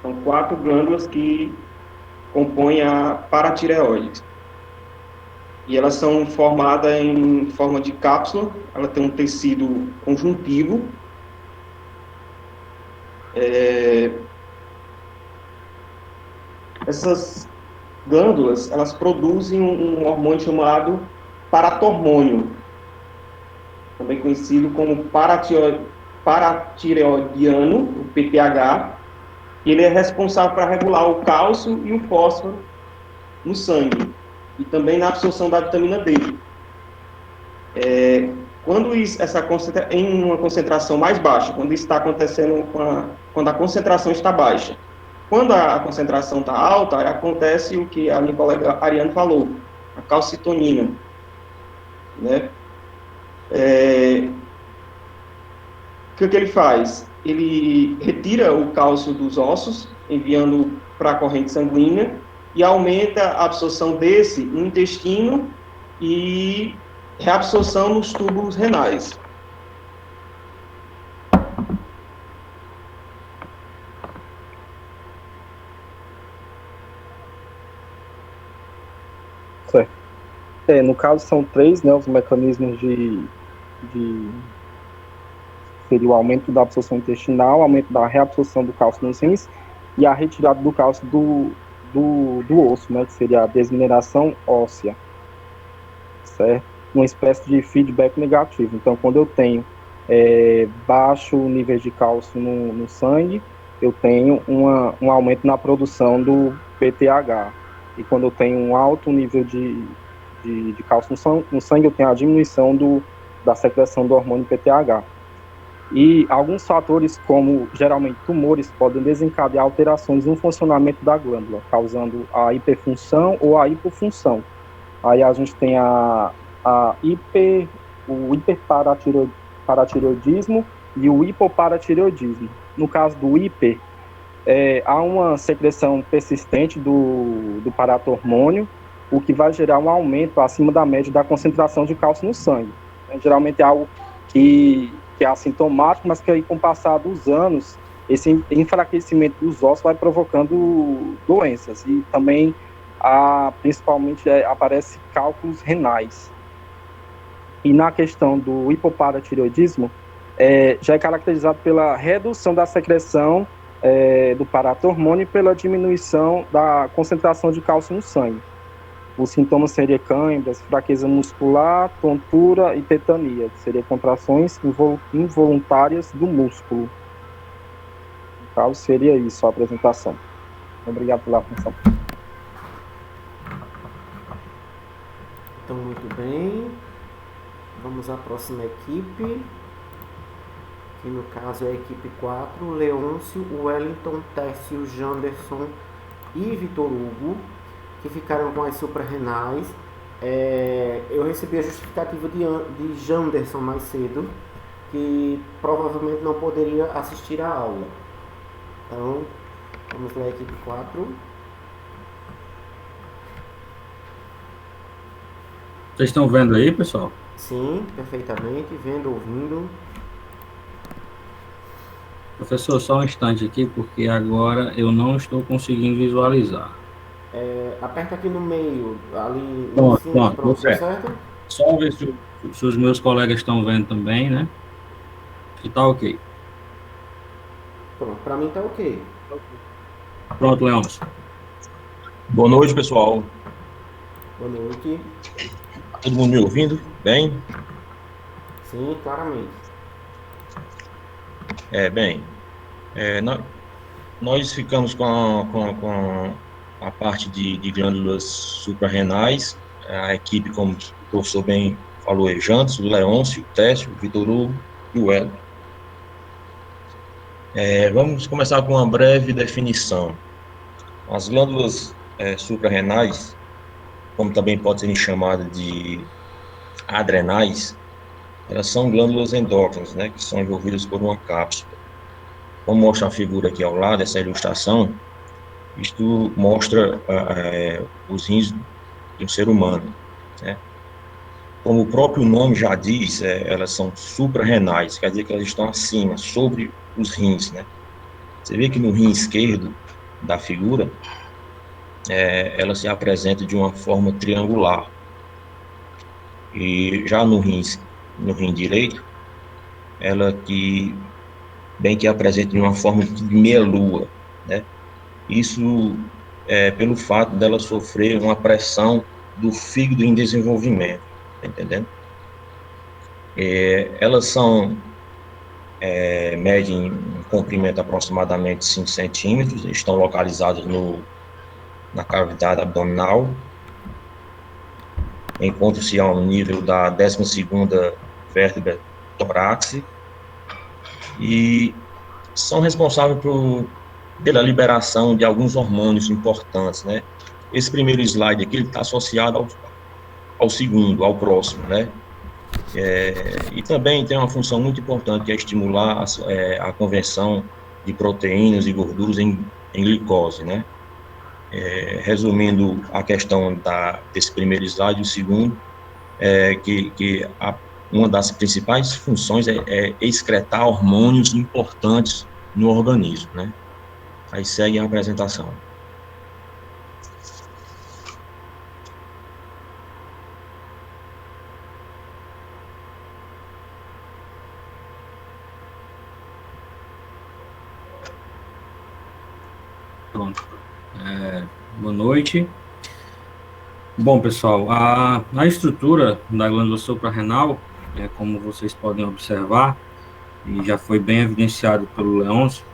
São 4 glândulas que compõem a paratireoide. E elas são formadas em forma de cápsula. Ela tem um tecido conjuntivo. Essas glândulas, elas produzem um hormônio chamado paratormônio, também conhecido como paratireoidiano, o PTH. Ele é responsável para regular o cálcio e o fósforo no sangue e também na absorção da vitamina D. Quando em uma concentração mais baixa, quando isso está acontecendo quando a concentração está baixa. Quando a concentração está alta, acontece o que a minha colega Ariane falou, a calcitonina, né? O que ele faz? Ele retira o cálcio dos ossos, enviando para a corrente sanguínea, e aumenta a absorção desse no intestino e reabsorção nos túbulos renais. Certo. No caso, são 3, né, os mecanismos de seria o aumento da absorção intestinal, aumento da reabsorção do cálcio nos rins e a retirada do cálcio do osso, né, que seria a desmineração óssea, certo? Uma espécie de feedback negativo. Então, quando eu tenho baixo nível de cálcio no sangue, eu tenho um aumento na produção do PTH. E quando eu tenho um alto nível de cálcio no sangue, eu tenho a diminuição da secreção do hormônio PTH. E alguns fatores, como geralmente tumores, podem desencadear alterações no funcionamento da glândula, causando a hiperfunção ou a hipofunção. Aí a gente tem o hiperparatireoidismo e o hipoparatireoidismo. No caso do hiper, há uma secreção persistente do paratormônio, o que vai gerar um aumento acima da média da concentração de cálcio no sangue. Geralmente é algo que é assintomático, mas que aí, com o passar dos anos, esse enfraquecimento dos ossos vai provocando doenças e também principalmente aparece cálculos renais. E na questão do hipoparatireoidismo, já é caracterizado pela redução da secreção do paratormônio e pela diminuição da concentração de cálcio no sangue. Os sintomas seriam câimbras, fraqueza muscular, tontura e tetania, que seriam contrações involuntárias do músculo. No caso, seria isso a apresentação. Obrigado pela atenção. Então, muito bem. Vamos à próxima equipe, que no caso é a equipe 4, Leôncio, Wellington, Técio, Janderson e Vitor Hugo, que ficaram com as suprarrenais. Eu recebi a justificativa de Janderson mais cedo, que provavelmente não poderia assistir à aula. Então, vamos lá, equipe 4. Vocês estão vendo aí, pessoal? Sim, perfeitamente, vendo, ouvindo. Professor, só um instante aqui, porque agora eu não estou conseguindo visualizar. Aperta aqui no meio, ali Pronto, em cima, pronto, certo. Só ver se os meus colegas estão vendo também, né? Que tá ok. Pronto, para mim tá ok. Pronto, Leôncio. Boa noite, pessoal. Boa noite. Todo mundo me ouvindo bem? Sim, claramente. Nós ficamos com a parte de glândulas suprarrenais, a equipe, como o professor bem falou, é Jantos, o Leôncio, o Técio, o Vitor Hugo e o Hélio. Vamos começar com uma breve definição. As glândulas suprarrenais, como também pode ser chamada de adrenais, elas são glândulas endócrinas, né, que são envolvidas por uma cápsula. Como mostra a figura aqui ao lado, essa ilustração, isto mostra os rins de um ser humano, né? Como o próprio nome já diz, elas são suprarrenais, quer dizer que elas estão acima, sobre os rins, né? Você vê que no rim esquerdo da figura, ela se apresenta de uma forma triangular. E já no rim direito, ela bem que apresenta de uma forma de meia-lua, né? Isso pelo fato dela sofrer uma pressão do fígado em desenvolvimento, tá entendendo? Elas medem um comprimento aproximadamente 5 centímetros, estão localizadas na cavidade abdominal, encontram-se ao nível da 12ª vértebra torácica e são responsáveis pela liberação de alguns hormônios importantes, né? Esse primeiro slide aqui está associado ao segundo, ao próximo, né? E também tem uma função muito importante, que é estimular a conversão de proteínas e gorduras em glicose, né? Resumindo a questão desse primeiro slide, o segundo, uma das principais funções é excretar hormônios importantes no organismo, né? Aí segue a apresentação. Pronto. Boa noite. Bom, pessoal, a estrutura da glândula suprarrenal, como vocês podem observar, e já foi bem evidenciado pelo Leôncio,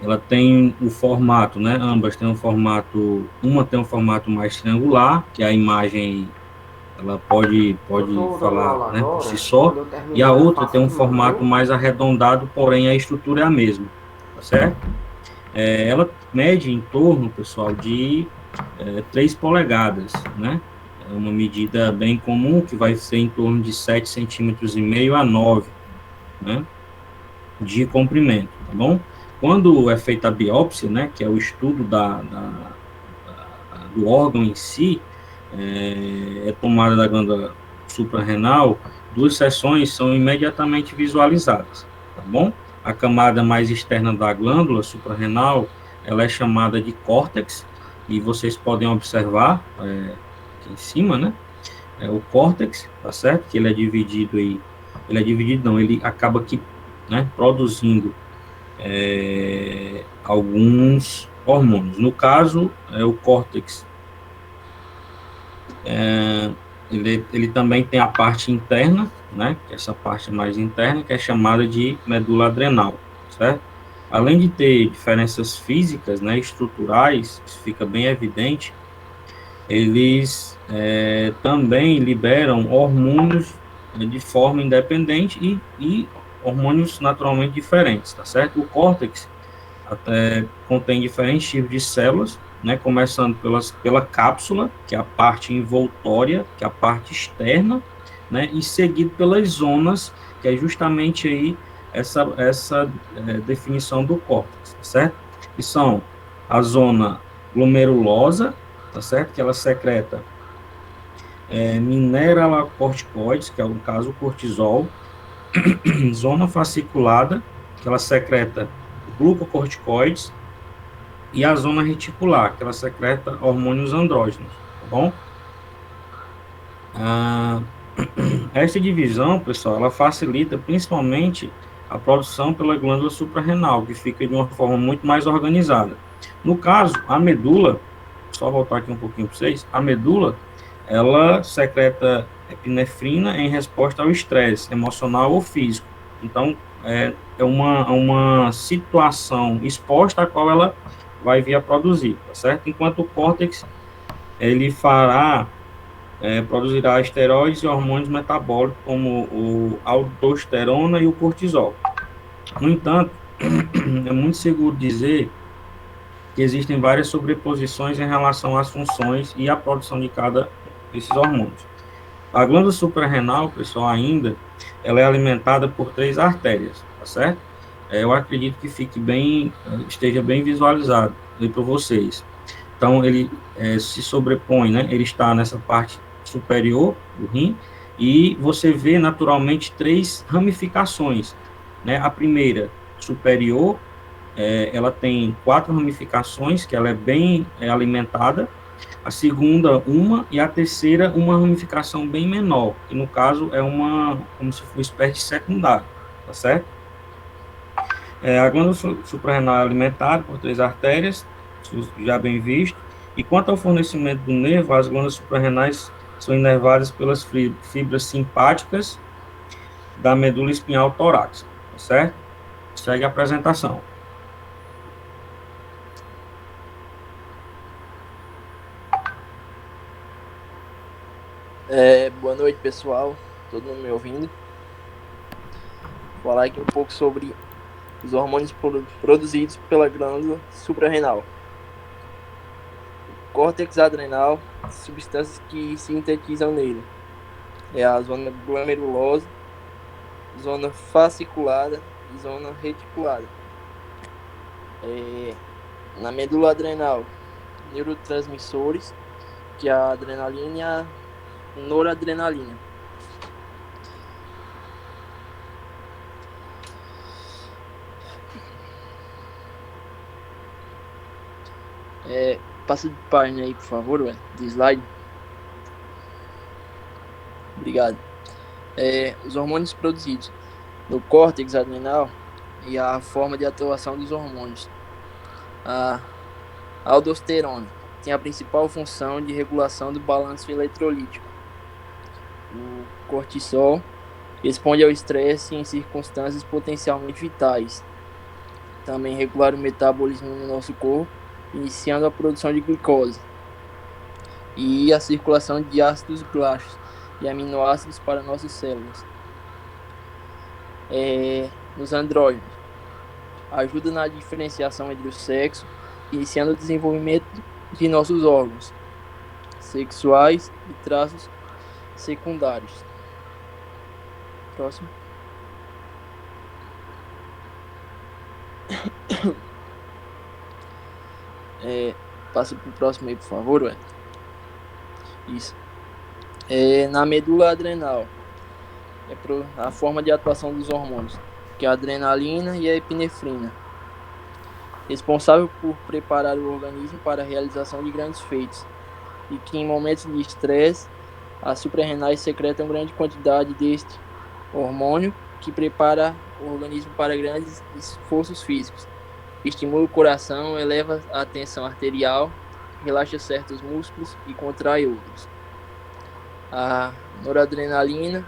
ela tem o formato, né? Ambas têm um formato, uma tem um formato mais triangular, que a imagem ela pode falar, né, por si só, e a outra tem um formato mais arredondado, porém a estrutura é a mesma, tá certo? Ela mede em torno, pessoal, de 3 polegadas, né? É uma medida bem comum, que vai ser em torno de 7,5 centímetros a 9, né, de comprimento, tá bom? Quando é feita a biópsia, né, que é o estudo do órgão em si, tomada da glândula suprarrenal, 2 seções são imediatamente visualizadas, tá bom? a camada mais externa da glândula suprarrenal, ela é chamada de córtex, e vocês podem observar aqui em cima, né? O córtex, tá certo? Que ele é dividido aí, ele acaba aqui, né, produzindo alguns hormônios. No caso, o córtex, ele também tem a parte interna, né, que é essa parte mais interna, que é chamada de medula adrenal, certo? Além de ter diferenças físicas, né, estruturais, isso fica bem evidente, eles também liberam hormônios de forma independente e hormônios naturalmente diferentes, tá certo? O córtex contém diferentes tipos de células, né, começando pela cápsula, que é a parte envoltória, que é a parte externa, né, e seguido pelas zonas, que é justamente aí essa definição do córtex, tá certo? Que são a zona glomerulosa, tá certo? Que ela secreta mineralocorticoides, que é no caso o cortisol, zona fasciculada, que ela secreta glucocorticoides, e a zona reticular, que ela secreta hormônios andrógenos, tá bom? Esta divisão, pessoal, ela facilita principalmente a produção pela glândula suprarrenal, que fica de uma forma muito mais organizada. No caso, a medula, só voltar aqui um pouquinho para vocês, a medula, ela secreta epinefrina em resposta ao estresse emocional ou físico. Então, é uma situação exposta a qual ela vai vir a produzir, tá certo? Enquanto o córtex, ele produzirá esteroides e hormônios metabólicos, como a aldosterona e o cortisol. No entanto, é muito seguro dizer que existem várias sobreposições em relação às funções e à produção de cada desses hormônios. A glândula suprarrenal, pessoal, ela é alimentada por 3 artérias, tá certo? Eu acredito que esteja bem visualizado aí para vocês. Então, ele se sobrepõe, né? Ele está nessa parte superior do rim, e você vê naturalmente 3 ramificações, né? A primeira, superior, ela tem 4 ramificações, que ela é bem alimentada. A segunda, e a terceira, uma ramificação bem menor, que no caso é como se fosse uma espécie de secundária, tá certo? A glândula suprarrenal é alimentada por 3 artérias, já bem visto, e quanto ao fornecimento do nervo, as glândulas suprarrenais são inervadas pelas fibras simpáticas da medula espinhal torácica, tá certo? Segue a apresentação. Boa noite, pessoal. Todo mundo me ouvindo? Vou falar aqui um pouco sobre os hormônios produzidos pela glândula suprarrenal. O córtex adrenal, substâncias que sintetizam nele. É a zona glomerulosa, zona fasciculada e zona reticulada. Na medula adrenal, neurotransmissores, que é a adrenalina e a noradrenalina. Passa de página aí, por favor, de slide. Obrigado. Os hormônios produzidos no córtex adrenal e a forma de atuação dos hormônios. A aldosterona tem a principal função de regulação do balanço eletrolítico. O cortisol responde ao estresse em circunstâncias potencialmente vitais. Também regular o metabolismo no nosso corpo, iniciando a produção de glicose e a circulação de ácidos graxos e aminoácidos para nossas células. Nos andrógenos, ajuda na diferenciação entre o sexo, iniciando o desenvolvimento de nossos órgãos sexuais e traços secundários. Próximo. Passa para o próximo aí, por favor. Isso. Na medula adrenal, a forma de atuação dos hormônios, que é a adrenalina e a epinefrina, responsável por preparar o organismo para a realização de grandes feitos, e que em momentos de estresse, as suprarrenais secretam grande quantidade deste hormônio que prepara o organismo para grandes esforços físicos, estimula o coração, eleva a tensão arterial, relaxa certos músculos e contrai outros. A noradrenalina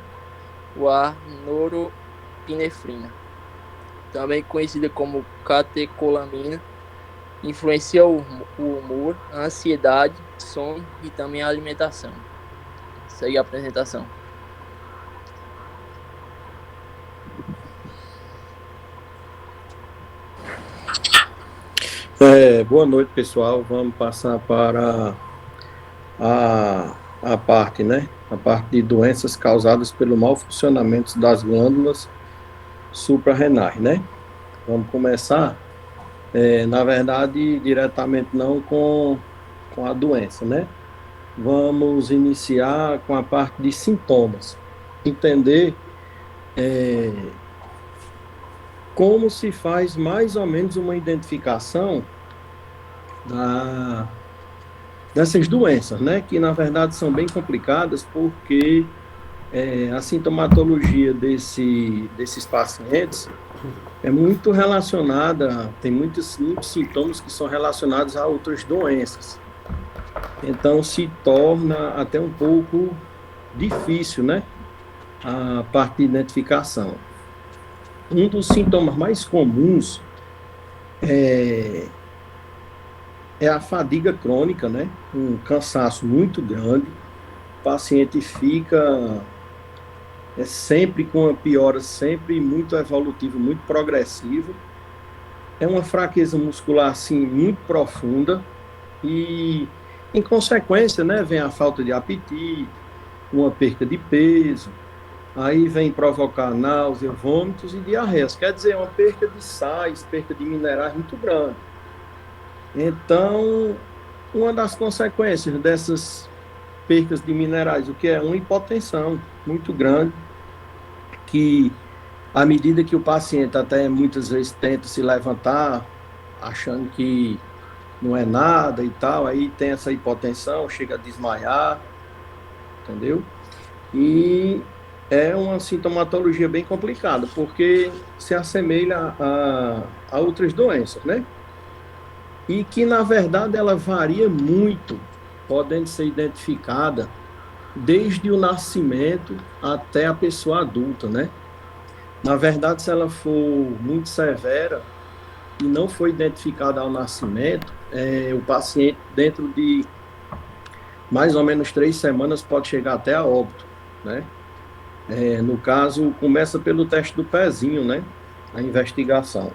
ou a noropinefrina, também conhecida como catecolamina, influencia o humor, a ansiedade, sono e também a alimentação. Segue a apresentação. Boa noite, pessoal. Vamos passar para a parte, né? A parte de doenças causadas pelo mau funcionamento das glândulas suprarrenais, né? Vamos começar, na verdade, diretamente não com a doença, né? Vamos iniciar com a parte de sintomas. Entender como se faz mais ou menos uma identificação dessas doenças, né? Que na verdade são bem complicadas, porque a sintomatologia desses pacientes é muito relacionada, tem muitos sintomas que são relacionados a outras doenças. Então se torna até um pouco difícil, né? A parte de identificação. Um dos sintomas mais comuns é a fadiga crônica, né? Um cansaço muito grande. O paciente fica sempre com uma piora, sempre muito evolutiva, muito progressiva. É uma fraqueza muscular, assim, muito profunda e, em consequência, né, vem a falta de apetite, uma perca de peso, aí vem provocar náusea, vômitos e diarreias. Quer dizer, uma perca de sais, perca de minerais muito grande. Então, uma das consequências dessas percas de minerais, o que é uma hipotensão muito grande, que à medida que o paciente até muitas vezes tenta se levantar, achando que não é nada e tal, aí tem essa hipotensão, chega a desmaiar, entendeu? E é uma sintomatologia bem complicada, porque se assemelha a outras doenças, né? E que, na verdade, ela varia muito, podendo ser identificada desde o nascimento até a pessoa adulta, né? Na verdade, se ela for muito severa e não for identificada ao nascimento, o paciente, dentro de mais ou menos 3 semanas, pode chegar até a óbito, né? No caso, começa pelo teste do pezinho, né? A investigação.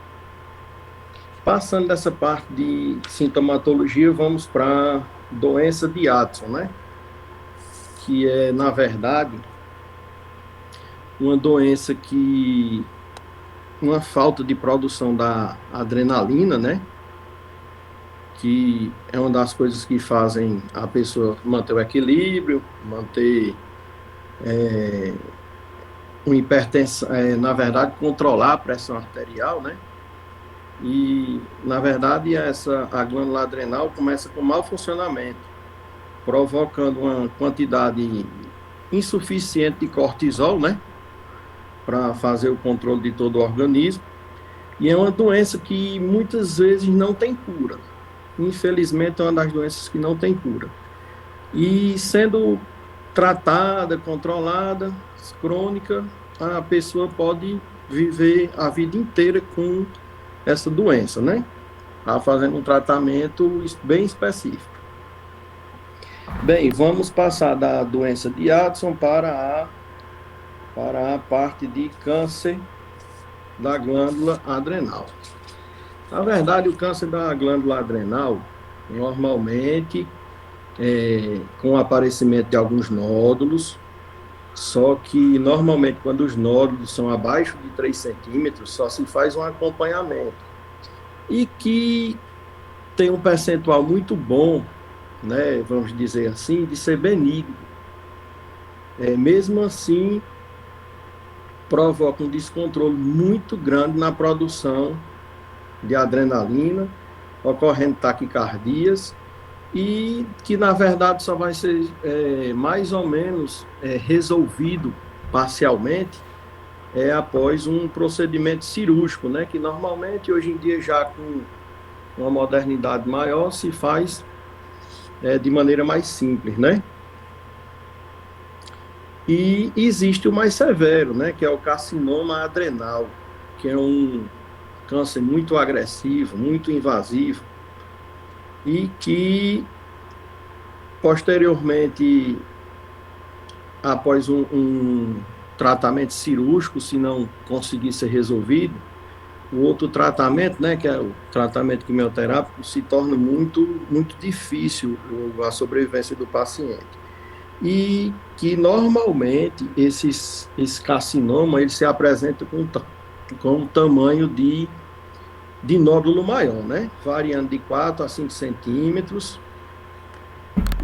Passando dessa parte de sintomatologia, vamos para a doença de Addison, né? Que é, na verdade, uma doença que uma falta de produção da adrenalina, né? Que é uma das coisas que fazem a pessoa manter o equilíbrio, manter uma hipertensão, na verdade, controlar a pressão arterial, né? E, na verdade, a glândula adrenal começa com mau funcionamento, provocando uma quantidade insuficiente de cortisol, né? Para fazer o controle de todo o organismo. E é uma doença que muitas vezes não tem cura. Infelizmente, é uma das doenças que não tem cura. E sendo tratada, controlada, crônica, a pessoa pode viver a vida inteira com essa doença, né? Fazendo um tratamento bem específico. Bem, vamos passar da doença de Addison para a parte de câncer da glândula adrenal. Na verdade, o câncer da glândula adrenal, normalmente, com o aparecimento de alguns nódulos, só que, normalmente, quando os nódulos são abaixo de 3 centímetros, só se faz um acompanhamento. E que tem um percentual muito bom, né, vamos dizer assim, de ser benigno. Mesmo assim, provoca um descontrole muito grande na produção de adrenalina, ocorrendo taquicardias, e que, na verdade, só vai ser mais ou menos resolvido parcialmente após um procedimento cirúrgico, né? Que normalmente, hoje em dia, já com uma modernidade maior, se faz de maneira mais simples, né? E existe o mais severo, né? Que é o carcinoma adrenal, que é um câncer muito agressivo, muito invasivo, e que, posteriormente, após um tratamento cirúrgico, se não conseguir ser resolvido, o outro tratamento, né, que é o tratamento quimioterápico, se torna muito, muito difícil a sobrevivência do paciente. E que, normalmente, esse carcinoma, ele se apresenta com um tamanho de nódulo maior, né? Variando de 4 a 5 centímetros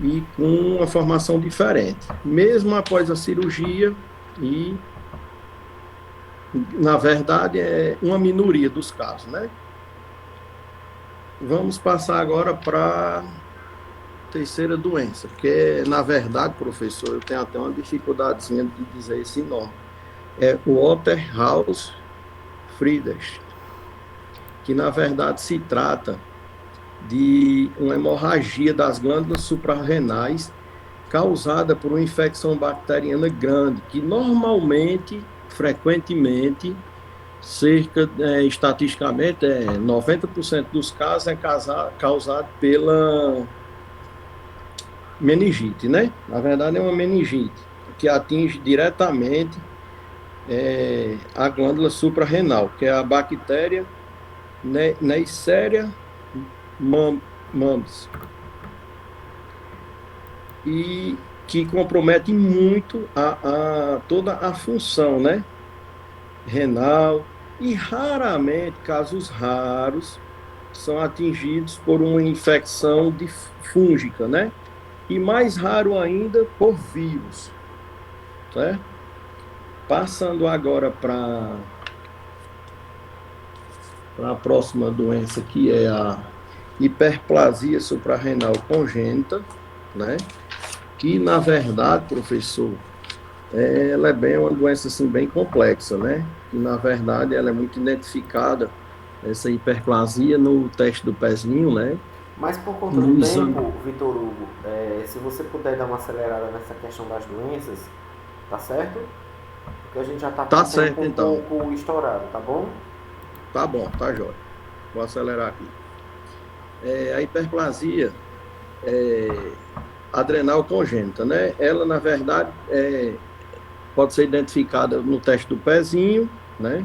e com uma formação diferente. Mesmo após a cirurgia, e na verdade é uma minoria dos casos, né? Vamos passar agora para a terceira doença, que na verdade, professor, eu tenho até uma dificuldadezinha de dizer esse nome. É o Waterhouse-Friedrich, que na verdade se trata de uma hemorragia das glândulas suprarrenais causada por uma infecção bacteriana grande, que normalmente, frequentemente, estatisticamente, 90% dos casos é causado pela meningite, né? Na verdade é uma meningite, que atinge diretamente a glândula suprarrenal, que é a bactéria Neisseria mambis, e que compromete muito toda a função, né, renal, e raramente, casos raros, são atingidos por uma infecção fúngica, né, e mais raro ainda por vírus, certo? Passando agora para a próxima doença, que é a hiperplasia suprarrenal congênita, né? Que, na verdade, professor, ela é uma doença assim, bem complexa, né? Que, na verdade, ela é muito identificada, essa hiperplasia, no teste do pezinho, né? Mas por conta do tempo, Vitor Hugo, se você puder dar uma acelerada nessa questão das doenças, tá certo? Porque a gente já está com o tempo um pouco estourado, tá bom? Tá bom, tá jóia. Vou acelerar aqui. A hiperplasia adrenal congênita, né? Ela, na verdade, pode ser identificada no teste do pezinho, né?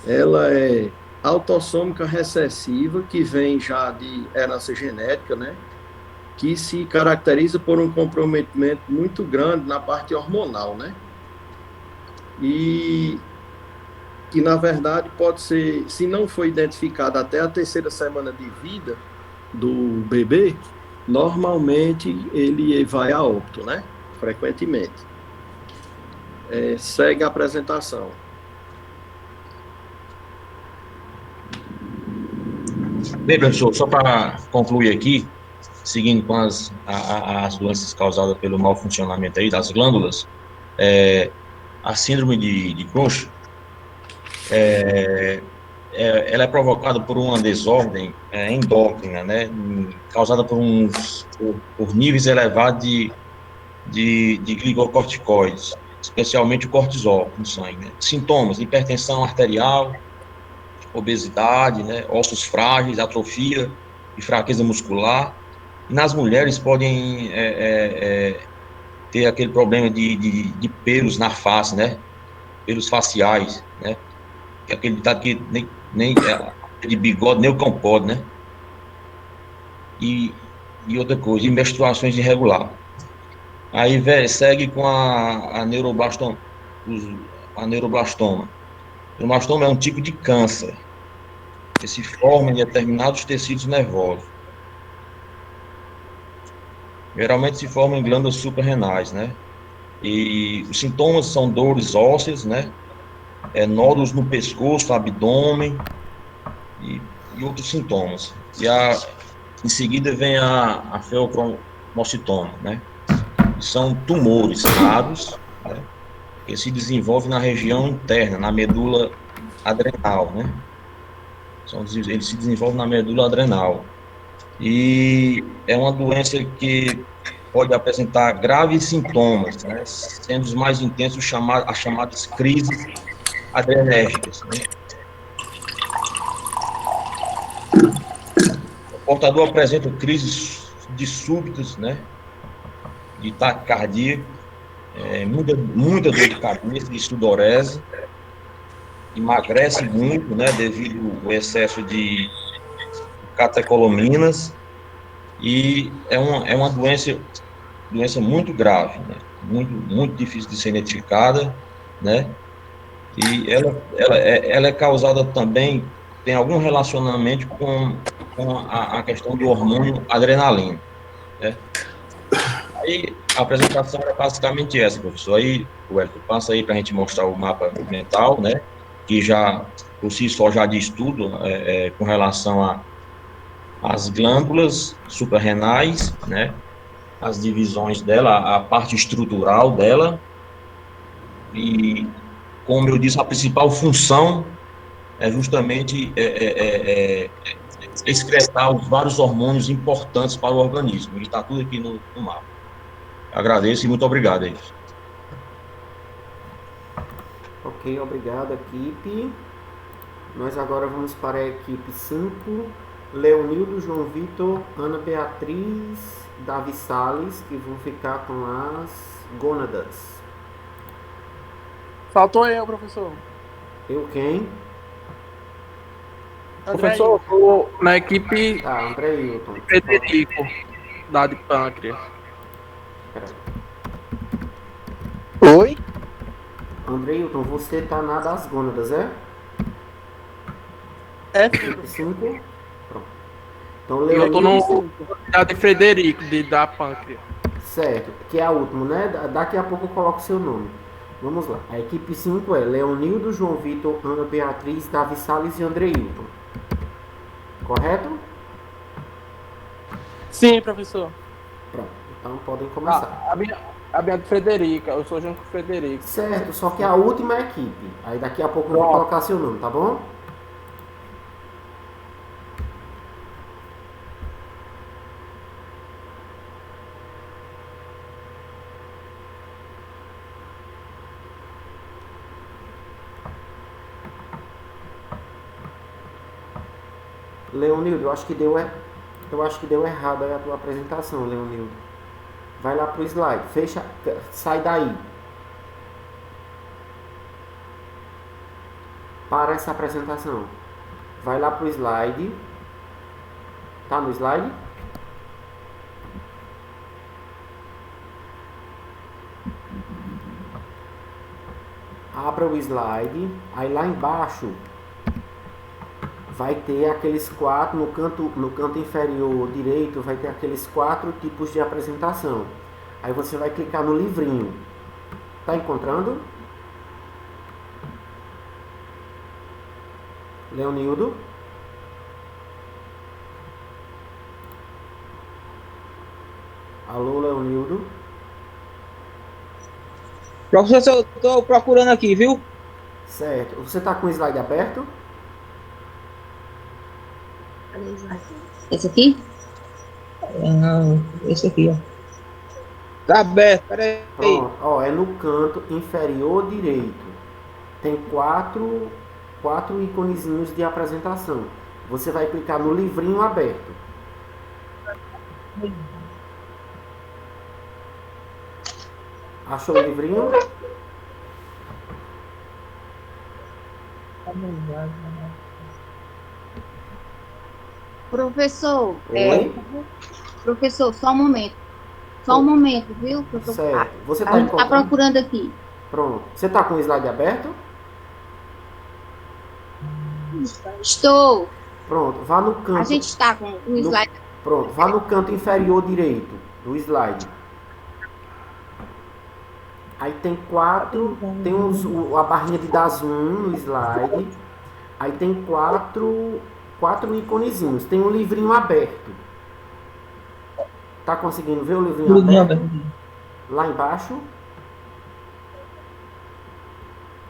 Ela é autossômica recessiva, que vem já de herança genética, né? Que se caracteriza por um comprometimento muito grande na parte hormonal, né? E que, na verdade, pode ser, se não for identificada até a 3ª semana de vida do bebê, normalmente ele vai a óbito, né? Frequentemente. Segue a apresentação. Bem, professor, só para concluir aqui, seguindo com as doenças causadas pelo mau funcionamento aí das glândulas, a síndrome de Crohn, ela é provocada por uma desordem endócrina, né, causada por níveis elevados de glicocorticoides, especialmente o cortisol no sangue, né. Sintomas: hipertensão arterial, obesidade, né, ossos frágeis, atrofia e fraqueza muscular. E nas mulheres podem ter aquele problema de pelos na face, né, pelos faciais, né, que é aquele ditado que nem de bigode, nem o cão pode, né? E outra coisa, e menstruações irregulares. Aí segue com a neuroblastoma. A neuroblastoma. O neuroblastoma é um tipo de câncer que se forma em determinados tecidos nervosos. Geralmente se forma em glândulas suprarrenais, né? E os sintomas são dores ósseas, né? nódulos no pescoço, abdômen e outros sintomas. Em seguida vem a feocromocitoma, né? Que são tumores raros, né? Que se desenvolvem na região interna, na medula adrenal, né? Eles se desenvolvem na medula adrenal. E é uma doença que pode apresentar graves sintomas, né? Sendo os mais intensos as chamadas crises adrenérgicas, né? O portador apresenta crises de súbitas, né? De taquicardia, muita dor de cabeça, de sudorese, emagrece muito, né? Devido ao excesso de catecolaminas, e é uma doença muito grave, né? Muito difícil de ser identificada, né? E ela é causada também, tem algum relacionamento com a questão do hormônio adrenalina, né? Aí a apresentação era basicamente essa, professor. Aí, Wellington, passa aí para a gente mostrar o mapa mental, né? Que já, por si só, já diz tudo com relação às glândulas suprarrenais, né? As divisões dela, a parte estrutural dela, e, como eu disse, a principal função é justamente excretar os vários hormônios importantes para o organismo. E está tudo aqui no mapa. Agradeço e muito obrigado aí. Ok, obrigado, equipe. Nós agora vamos para a equipe 5. Leonildo, João Vitor, Ana Beatriz, Davi Salles, que vão ficar com as gônadas. Faltou eu, professor. Eu quem? Professor, eu na equipe André Hilton. Frederico, da de pâncreas. Oi? André Hilton, você tá na das gônadas, é? É. 5? Pronto. Então, Eu tô Leonildo... da de Frederico, da pâncreas. Certo, que é a última, né? Daqui a pouco eu coloco o seu nome. Vamos lá. A equipe 5 é Leonildo, João Vitor, Ana Beatriz, Davi Salles e André Hilton. Correto? Sim, professor. Pronto, então podem começar. A minha de Frederica, eu sou junto com o Frederico. Certo, só que a última é a equipe. Aí daqui a pouco eu vou colocar seu nome, tá bom? Leonildo, eu acho que deu errado aí a tua apresentação, Leonildo. Vai lá pro slide, fecha, sai daí. Para essa apresentação. Vai lá pro slide. Tá no slide? Abra o slide, aí lá embaixo vai ter aqueles 4, no canto inferior direito, vai ter aqueles 4 tipos de apresentação. Aí você vai clicar no livrinho. Tá encontrando? Leonildo? Alô, Leonildo? Professor, eu estou procurando aqui, viu? Certo. Você tá com o slide aberto? Esse aqui? Não, esse aqui, ó. Tá aberto, peraí. Pronto, ó, é no canto inferior direito. Tem 4 iconezinhos de apresentação. Você vai clicar no livrinho aberto. Achou o livrinho? Professor, Oi? Professor, só um momento. Só um momento, viu? Certo. Você A gente tá procurando aqui. Pronto. Você tá com o slide aberto? Estou. Pronto. Vá no canto. A gente está com o slide. Pronto. Vá no canto inferior direito do slide. Aí tem 4, tem a barrinha de dar zoom no slide. Aí tem 4 íconezinhos. Tem um livrinho aberto. Tá conseguindo ver o livrinho aberto? Lá embaixo.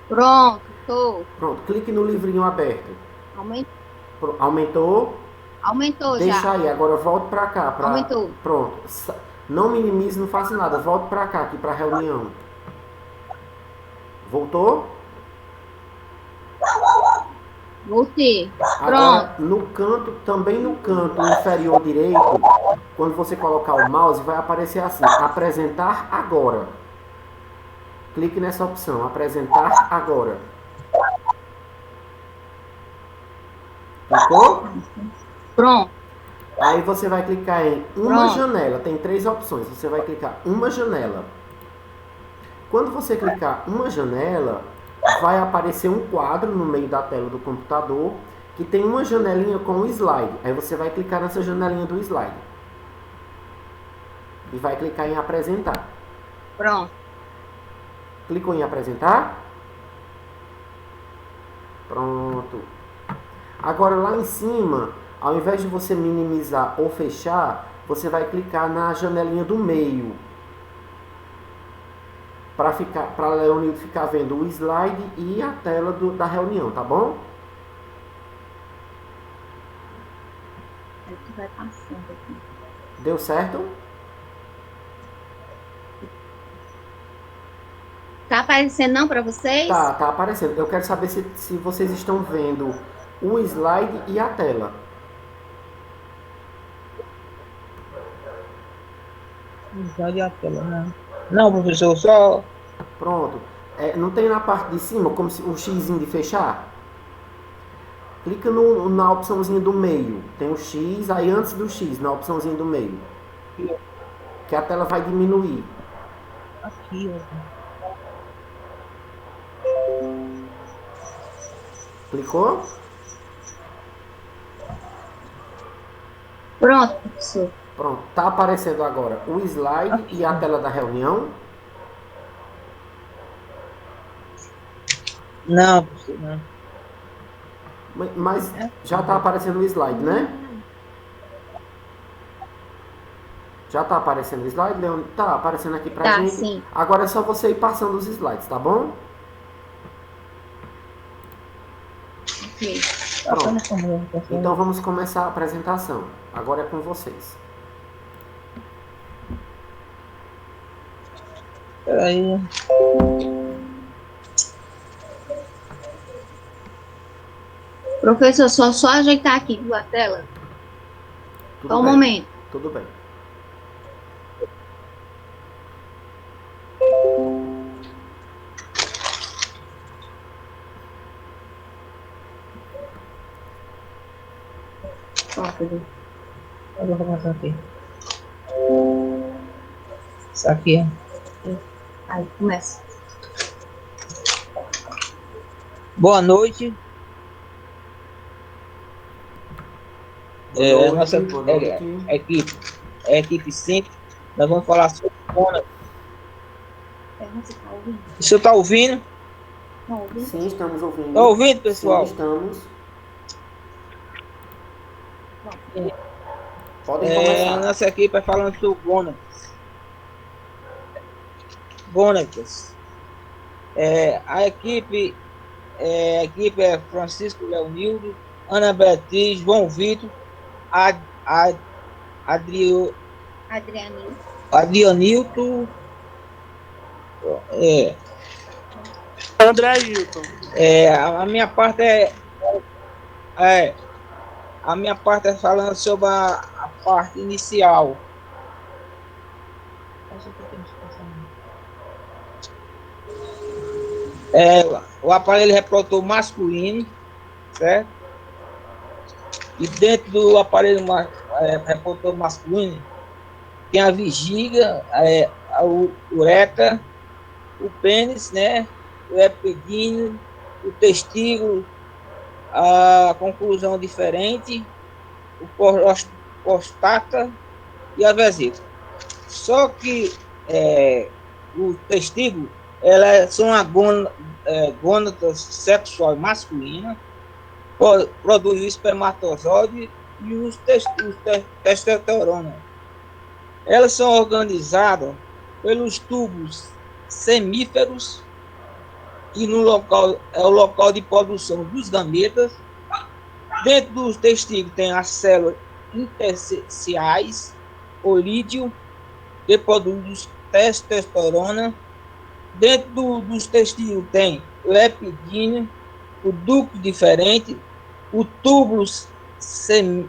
Pronto, tô. Pronto, clique no livrinho aberto. Aumentou. Aumentou? Aumentou já. Deixa aí, agora volte pra cá. Aumentou. Pronto. Não minimize, não faça nada. Volte pra cá, aqui pra reunião. Voltou? Voltei. Agora, no canto, também no canto inferior direito, quando você colocar o mouse, vai aparecer assim, apresentar agora. Clique nessa opção, apresentar agora. Clicou? Pronto. Aí você vai clicar em uma Pronto. janela, tem 3 opções, você vai clicar uma janela. Quando você clicar uma janela, vai aparecer um quadro no meio da tela do computador que tem uma janelinha com um slide. Aí você vai clicar nessa janelinha do slide. E vai clicar em apresentar. Pronto. Clicou em apresentar? Pronto. Agora lá em cima, ao invés de você minimizar ou fechar, você vai clicar na janelinha do meio. Para Leonildo ficar vendo o slide e a tela da reunião, tá bom? Aí tu vai passando aqui. Deu certo? Tá aparecendo não para vocês? Tá aparecendo. Eu quero saber se vocês estão vendo o slide e a tela. Slide e a tela, não. Não, professor, só... Pronto. Não tem na parte de cima, como se o xizinho de fechar? Clica na opçãozinha do meio. Tem o X, aí antes do X, na opçãozinha do meio. Que a tela vai diminuir. Aqui, ó. Clicou? Pronto, professor. Pronto. Tá aparecendo agora o slide e a tela da reunião? Não, professor, não. Mas já tá aparecendo o slide, né? Já tá aparecendo o slide, Leon? Tá aparecendo aqui pra gente. Sim. Agora é só você ir passando os slides, tá bom? Ok. Pronto. Então vamos começar a apresentação. Agora é com vocês. Peraí. Professor, só ajeitar aqui, viu, a tela? Tudo Só um bem. momento. Tudo bem. Eu vou começar aqui. Isso aqui, ó. Aí, começa. Boa noite. Nossa equipe, a equipe 5, nós vamos falar sobre Conan. Você tá ouvindo? O senhor está ouvindo? Tá ouvindo? Sim, estamos ouvindo. Está ouvindo, pessoal? Sim, estamos. Podem começar. A nossa equipe vai falando sobre Gonatas. A equipe é Francisco Leonildo, Ana Beatriz, João Vitor, Adrianilton, André Hilton. A minha parte a minha parte é falando sobre a parte inicial. O aparelho reprodutor masculino, certo? E dentro do aparelho reprodutor masculino tem a vejiga, a uretra, o pênis, né? O epidíneo, o testículo, a conclusão diferente, o prostata e a vesícula. Só que o testículo São a gônada sexual masculina, produz o espermatozoide e os testosterona. Elas são organizadas pelos tubos semíferos, que no local é o local de produção dos gametas. Dentro dos testículos tem as células intersticiais, o lídio, que produz testosterona. Dentro dos testículos tem lepidina, o ducto diferente, o túbulos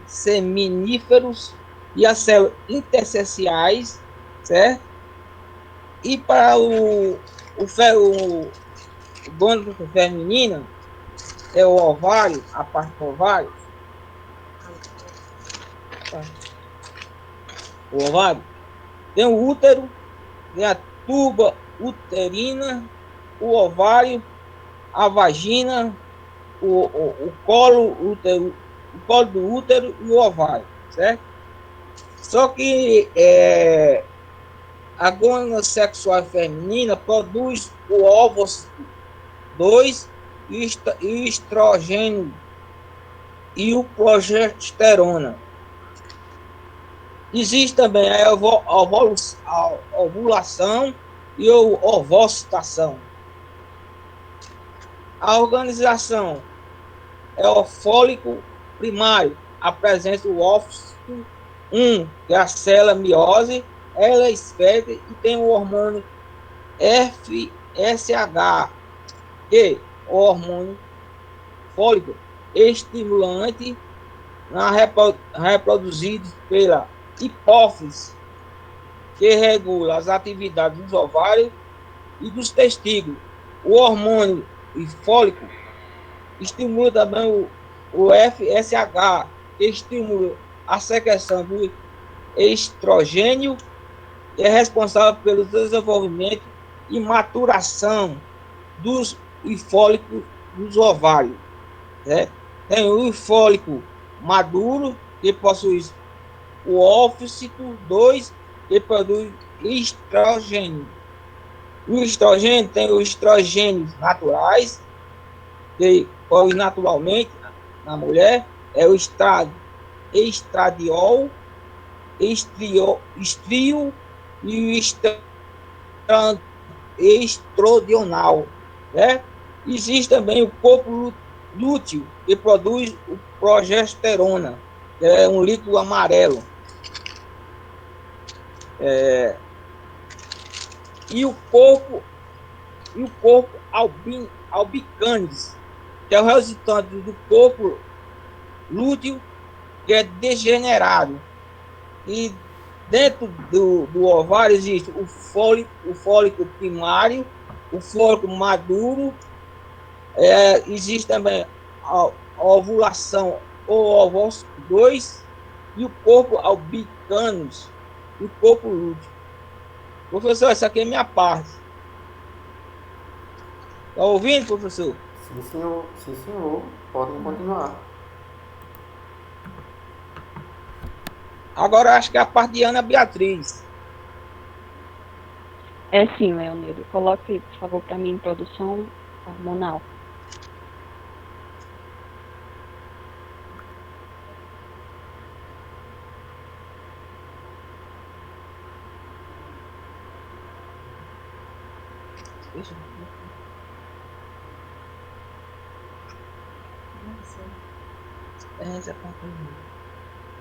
seminíferos e as células intersticiais, certo? E para o gônado feminino, é o ovário, a parte do ovário. O ovário tem o útero, tem a tuba uterina, o ovário, a vagina, o colo do útero e o ovário, certo? Só que a gônada sexual feminina produz o óvulo 2 e o estrogênio e o progesterona. Existe também a ovulação e a ovocitação. A organização é o fólico primário, apresenta o óvulo 1, que é a célula miose, ela é esperta e tem o hormônio FSH, que é o hormônio fólico estimulante reproduzido pela hipófise, que regula as atividades dos ovários e dos testículos. O hormônio fólico estimula também o FSH, que estimula a secreção do estrogênio, que é responsável pelo desenvolvimento e maturação dos fólicos dos ovários. Né? Tem o fólico maduro, que possui o óvulo 2, que produz estrogênio. O estrogênio tem os estrogênios naturais, que produz naturalmente na mulher, é o estradiol, estrio e o estradiol, né? Existe também o corpo lúteo, que produz o progesterona, que é um líquido amarelo. E o corpo albicanis, que é o resultado do corpo lúteo, que é degenerado. E dentro do ovário existe o fólico primário, o fólico maduro, existe também a ovulação ou ovócito 2 e o corpo albicanus e o corpo lúteo. Professor, essa aqui é minha parte. Está ouvindo, professor? Sim, senhor. Sim, senhor. Podem continuar. Agora acho que é a parte de Ana Beatriz. É sim, Leonildo. Coloque, por favor, para mim, introdução hormonal.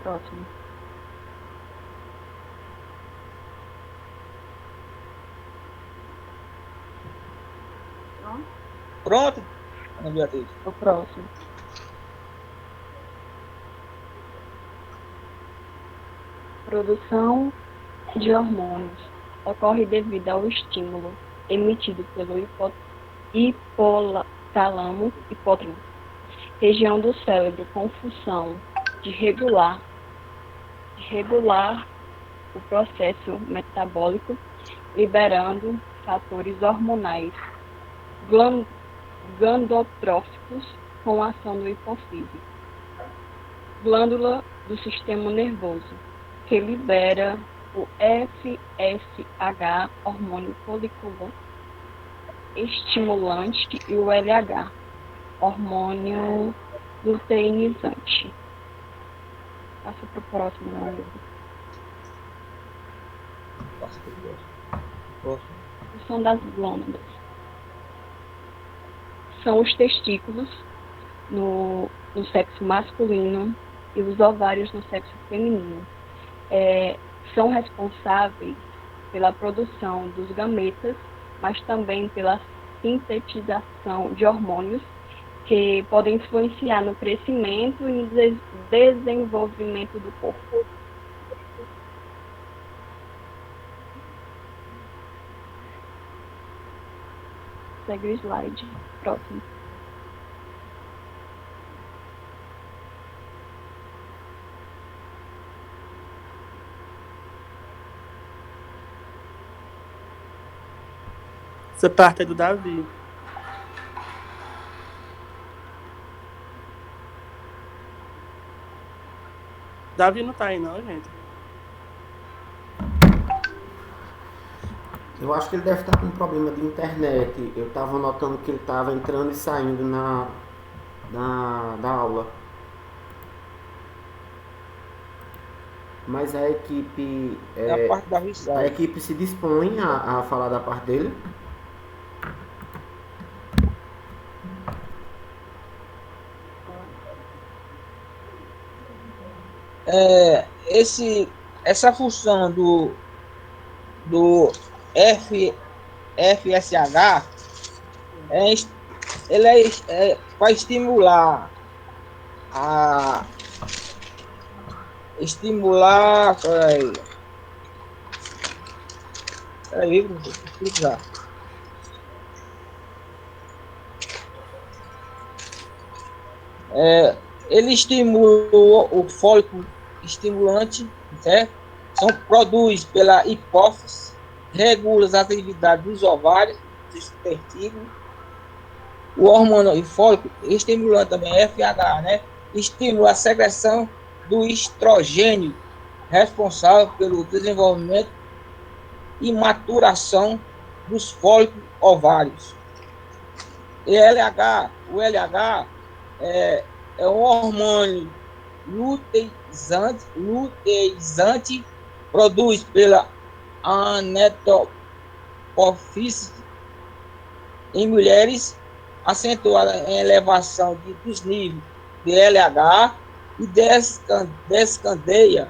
Próximo. Pronto, Ana Beatriz? O próximo. Produção de hormônios ocorre devido ao estímulo emitido pelo hipotálamo, região do cérebro com função de regular o processo metabólico, liberando fatores hormonais glandotróficos com ação do hipofise. Glândula do sistema nervoso, que libera o FSH, hormônio folicular, estimulante, e o LH, hormônio luteinizante. Passa para o próximo, meu amigo. Função das glândulas. São os testículos no sexo masculino e os ovários no sexo feminino. São responsáveis pela produção dos gametas, mas também pela sintetização de hormônios que podem influenciar no crescimento e no desenvolvimento do corpo. Segue o slide. Próximo. Essa parte é do Davi. Davi não tá aí não, gente. Eu acho que ele deve estar com um problema de internet. Eu estava notando que ele estava entrando e saindo da aula. Mas a equipe... É a parte da risada. A equipe se dispõe a falar da parte dele. Essa função do FSH ele é para estimular peraí, vou explicar. Ele estimula o fólico estimulante, certo? Produz pela hipófise, regula as atividades dos ovários, dos testículos. O hormônio fólico estimulante também, FH, né? Estimula a secreção do estrogênio, responsável pelo desenvolvimento e maturação dos fólicos ovários. O LH é um hormônio luteinizante, produz pela anetopofise em mulheres, acentuada em elevação dos níveis de LH e descandeia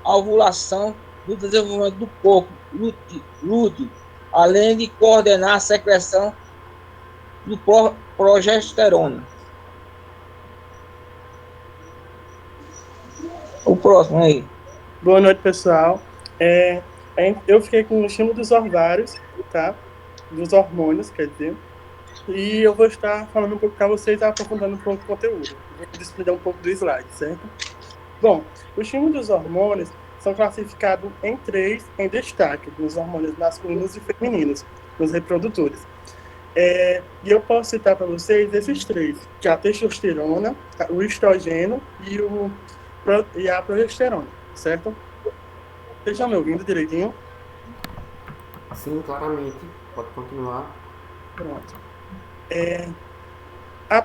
a ovulação do desenvolvimento do corpo lúteo, além de coordenar a secreção do progesterona. O próximo aí. Boa noite, pessoal. Eu fiquei com o estímulo dos ovários, tá? Dos hormônios, quer dizer. E eu vou estar falando um pouco para vocês, aprofundando um pouco o conteúdo. Vou explicar um pouco do slide, certo? Bom, o estímulo dos hormônios são classificados em 3 em destaque, nos hormônios masculinos e femininos, nos reprodutores. E eu posso citar para vocês esses 3, que é a testosterona, o estrogênio e a progesterona, certo? Vocês estão me ouvindo direitinho? Sim, claramente. Pode continuar. Pronto. A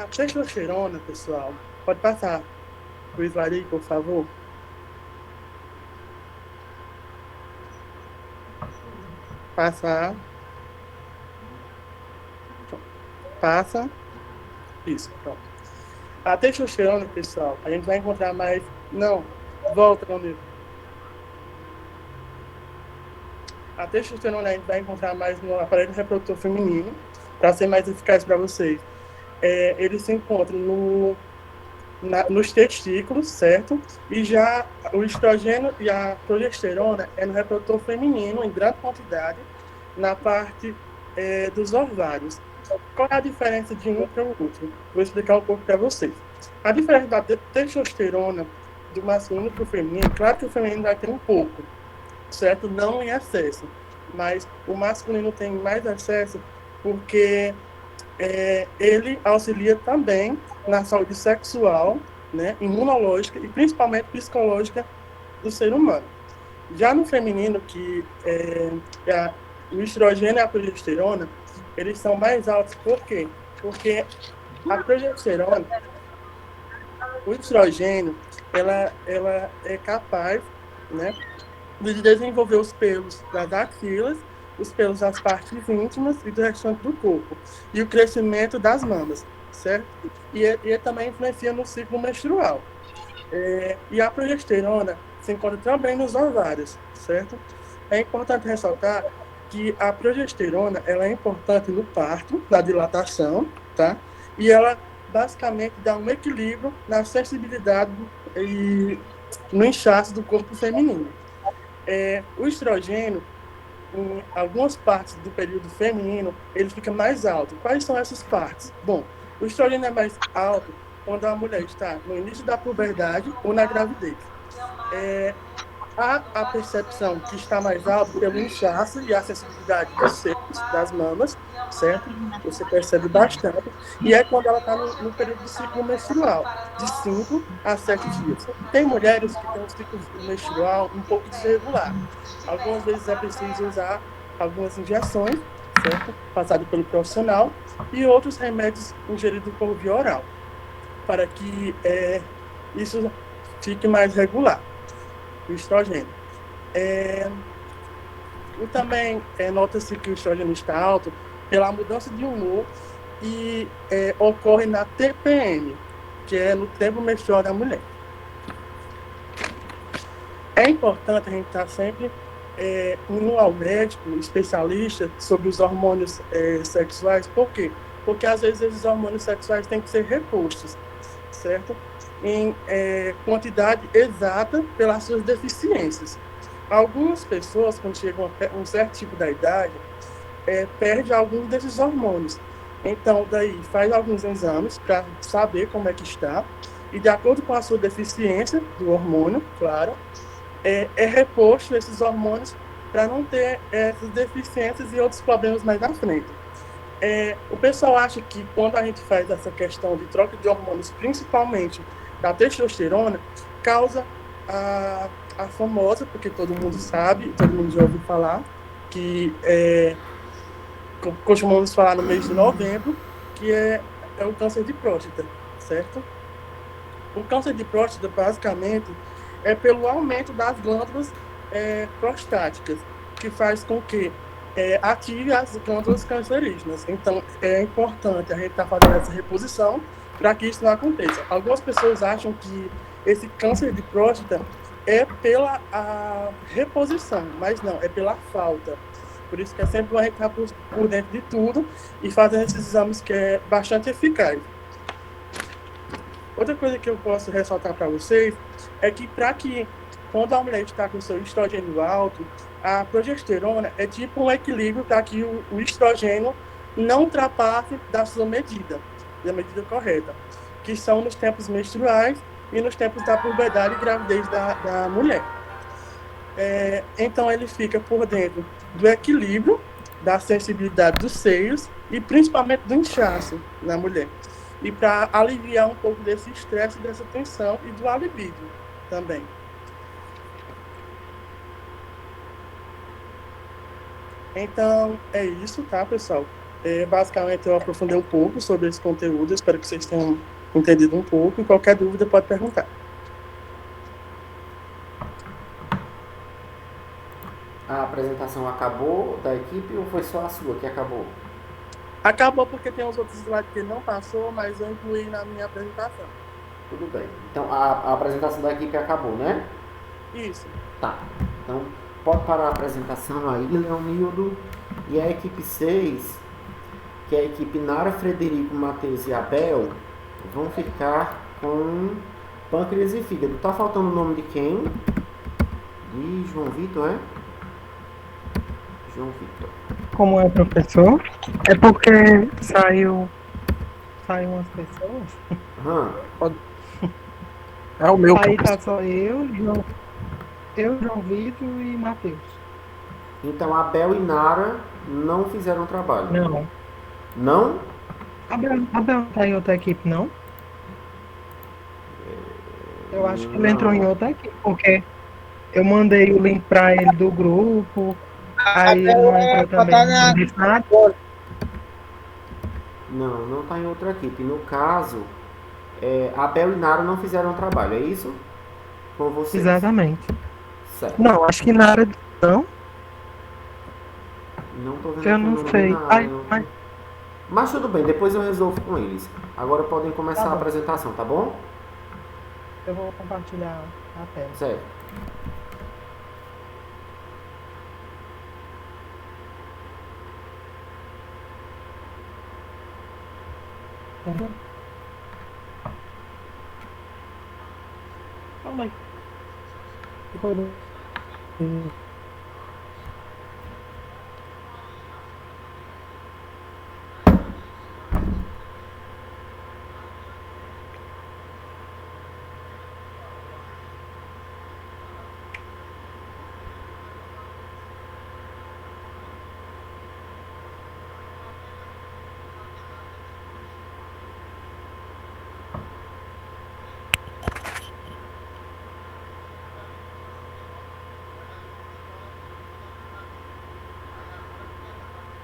testosterona, pessoal, pode passar o slide aí, por favor. Passar. Passa. Isso, pronto. A testosterona, pessoal, a gente vai encontrar mais... Não, volta comigo. A testosterona a gente vai encontrar mais no aparelho reprodutor feminino, para ser mais eficaz para vocês. Ele se encontra nos testículos, certo? E já o estrogênio e a progesterona é no reprodutor feminino, em grande quantidade, na parte dos ovários. Qual é a diferença de um para o outro? Vou explicar um pouco para vocês. A diferença da testosterona do masculino para o feminino, claro que o feminino vai ter um pouco, certo? Não em excesso, mas o masculino tem mais excesso porque ele auxilia também na saúde sexual, né, imunológica e principalmente psicológica do ser humano. Já no feminino, que o estrogênio e a progesterona, eles são mais altos. Por quê? Porque a progesterona, o estrogênio, ela é capaz, né, de desenvolver os pelos das axilas, os pelos das partes íntimas e do restante do corpo, e o crescimento das mamas, certo? E também influencia no ciclo menstrual. E a progesterona se encontra também nos ovários, certo? É importante ressaltar que a progesterona ela é importante no parto, na dilatação, tá? E ela basicamente dá um equilíbrio na sensibilidade e no inchaço do corpo feminino. O estrogênio, em algumas partes do período feminino, ele fica mais alto. Quais são essas partes? Bom, o estrogênio é mais alto quando a mulher está no início da puberdade ou na gravidez. Há a percepção que está mais alto pelo inchaço e a sensibilidade dos seios, das mamas, certo? Você percebe bastante. E é quando ela está no período do ciclo menstrual, de 5 a 7 dias. Tem mulheres que têm um ciclo menstrual um pouco desregular. Algumas vezes é preciso usar algumas injeções, certo? Passado pelo profissional, e outros remédios ingeridos por via oral, para que isso fique mais regular. O estrogênio. E também nota-se que o estrogênio está alto pela mudança de humor e ocorre na TPM, que é no tempo menstrual da mulher. É importante a gente estar sempre indo ao médico, especialista, sobre os hormônios sexuais. Por quê? Porque às vezes esses hormônios sexuais têm que ser repostos, certo? Em quantidade exata pelas suas deficiências. Algumas pessoas, quando chegam a um certo tipo da idade, perdem alguns desses hormônios. Então, daí, faz alguns exames para saber como é que está, e de acordo com a sua deficiência do hormônio, claro, é reposto esses hormônios para não ter essas deficiências e outros problemas mais na frente. O pessoal acha que quando a gente faz essa questão de troca de hormônios, principalmente da testosterona, causa a famosa, porque todo mundo sabe, todo mundo já ouviu falar, que costumamos falar no mês de novembro, que é o câncer de próstata, certo? O câncer de próstata, basicamente, é pelo aumento das glândulas prostáticas, que faz com que ative as glândulas cancerígenas. Então, é importante a gente estar fazendo essa reposição para que isso não aconteça. Algumas pessoas acham que esse câncer de próstata é pela reposição, mas não, é pela falta. Por isso que é sempre bom a gente estar por dentro de tudo e fazendo esses exames, que é bastante eficaz. Outra coisa que eu posso ressaltar para vocês é que quando a mulher está com o seu estrogênio alto, a progesterona é tipo um equilíbrio para que o estrogênio não ultrapasse da sua medida, da medida correta, que são nos tempos menstruais e nos tempos da puberdade e gravidez da mulher. Então ele fica por dentro do equilíbrio, da sensibilidade dos seios e principalmente do inchaço na mulher. E para aliviar um pouco desse estresse, dessa tensão e do libido também. Então, é isso, tá, pessoal? Basicamente, eu aprofundei um pouco sobre esse conteúdo. Espero que vocês tenham entendido um pouco. E qualquer dúvida, pode perguntar. A apresentação acabou da equipe ou foi só a sua que acabou? Acabou porque tem os outros slides que não passou, mas eu incluí na minha apresentação. Tudo bem. Então, a apresentação da equipe acabou, né? Isso. Tá. Então, pode parar a apresentação aí, Leonildo. E a equipe 6, que é a equipe Nara, Frederico, Matheus e Abel, vão ficar com pâncreas e fígado. Tá faltando o nome de quem? De João Vitor, é? João Vitor. Como é, professor? É porque saiu umas pessoas. É o meu. Aí tá só eu, João Vitor e Matheus. Então, Abel e Nara não fizeram trabalho. Não. Não? Abel não tá em outra equipe, não? Eu acho que ele entrou em outra equipe, porque eu mandei o link pra ele do grupo. Aí ele não entrou também. Não disse nada. Não está em outra equipe. No caso, Abel e Nara não fizeram o trabalho, é isso? Com vocês. Exatamente. Certo. Não, acho que Nara não. Não tô vendo Eu aqui o não nome sei. de Nara, Ai, não. Mas tudo bem, depois eu resolvo com eles. Agora podem começar Tá a bom. apresentação, tá bom? Eu vou compartilhar a tela. Certo. Uhum. Calma aí.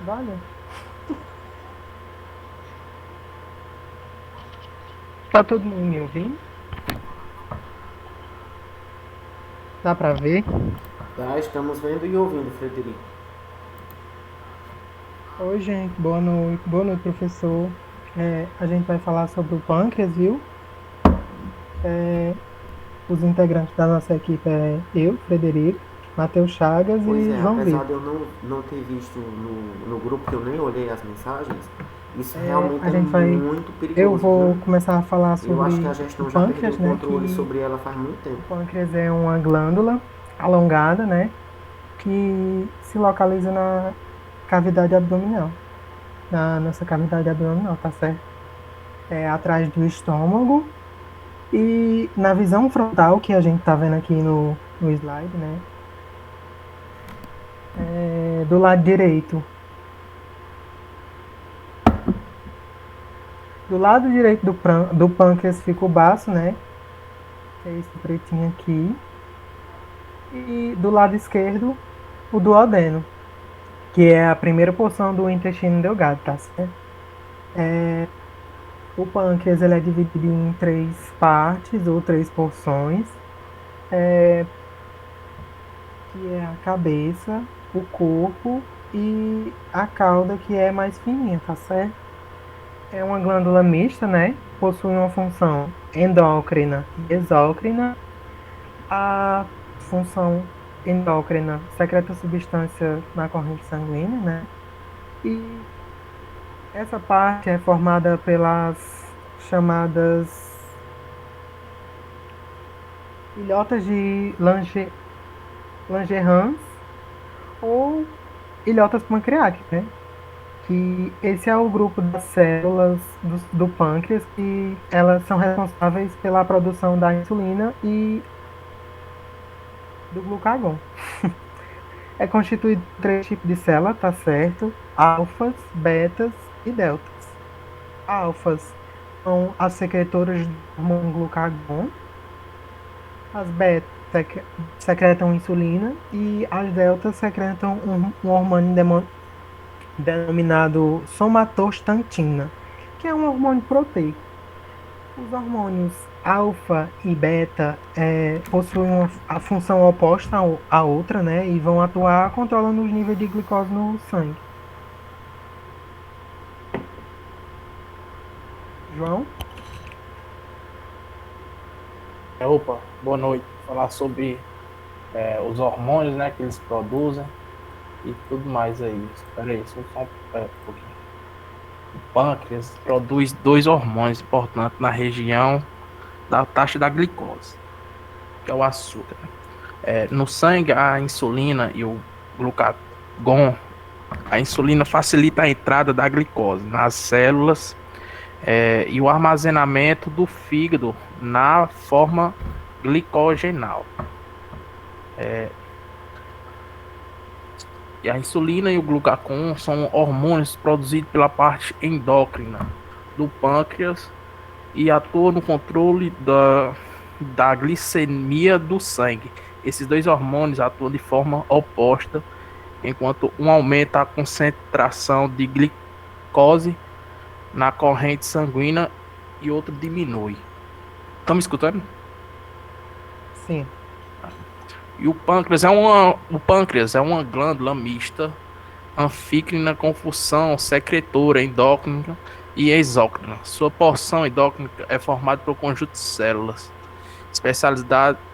Vale. Tá todo mundo me ouvindo? Dá pra ver? Tá, estamos vendo e ouvindo, Frederico. Oi, gente. Boa noite. Boa noite, professor. A gente vai falar sobre o pâncreas, viu? Os integrantes da nossa equipe é eu, Frederico, Matheus Chagas Pois e é, João apesar Vitor. de eu não ter visto no grupo, que eu nem olhei as mensagens, isso realmente A gente vai. muito perigoso. Eu vou viu? começar a falar sobre Eu acho que a gestão o já perdeu pâncreas, o né? controle Que sobre ela faz muito tempo. o pâncreas é uma glândula alongada, né? Que se localiza na cavidade abdominal. Na nossa cavidade abdominal, tá certo? Atrás do estômago e na visão frontal, que a gente tá vendo aqui no slide, né? Do lado direito. Do lado direito do pâncreas fica o baço, né? Que é esse pretinho aqui. E do lado esquerdo, o duodeno, que é a primeira porção do intestino delgado, tá certo? O pâncreas ele é dividido em 3 partes ou 3 porções, que é a cabeça, o corpo e a cauda, que é mais fininha, tá certo? É uma glândula mista, né? Possui uma função endócrina e exócrina. A função endócrina secreta substância na corrente sanguínea, né? E essa parte é formada pelas chamadas ilhotas de Langerhans ou ilhotas pancreáticas, né? Que esse é o grupo das células do pâncreas e elas são responsáveis pela produção da insulina e do glucagon. É constituído por 3 tipos de célula, tá certo? Alfas, betas e deltas. Alfas são as secretoras do hormônio glucagon. As betas secretam insulina e as deltas secretam um hormônio denominado somatostatina, que é um hormônio proteico. Os hormônios alfa e beta possuem a função oposta à outra, né? E vão atuar controlando os níveis de glicose no sangue. João? Opa, boa noite. Vou falar sobre os hormônios, né, que eles produzem e tudo mais aí. Espera aí, só um pouquinho. O pâncreas produz 2 hormônios importantes na região da taxa da glicose, que é o açúcar. No sangue, a insulina e o glucagon. A insulina facilita a entrada da glicose nas células e o armazenamento do fígado na forma glicogenal. E a insulina e o glucagon são hormônios produzidos pela parte endócrina do pâncreas e atuam no controle da glicemia do sangue. Esses 2 hormônios atuam de forma oposta, enquanto um aumenta a concentração de glicose na corrente sanguínea e outro diminui. Estão me escutando? Sim. E o pâncreas é uma glândula mista, anfícrina com função secretora endócrina e exócrina. Sua porção endócrina é formada por um conjunto de células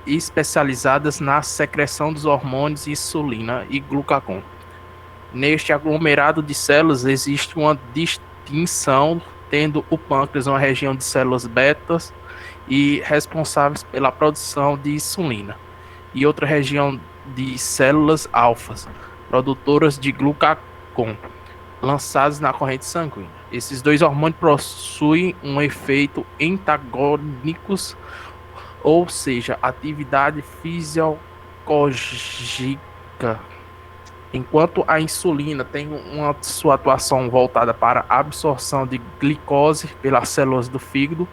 especializadas na secreção dos hormônios insulina e glucagon. Neste aglomerado de células existe uma distinção, tendo o pâncreas uma região de células betas e responsáveis pela produção de insulina, e outra região de células alfas, produtoras de glucagon, lançadas na corrente sanguínea. Esses dois hormônios possuem um efeito antagônicos, ou seja, atividade fisiológica. Enquanto a insulina tem uma sua atuação voltada para a absorção de glicose pelas células do fígado,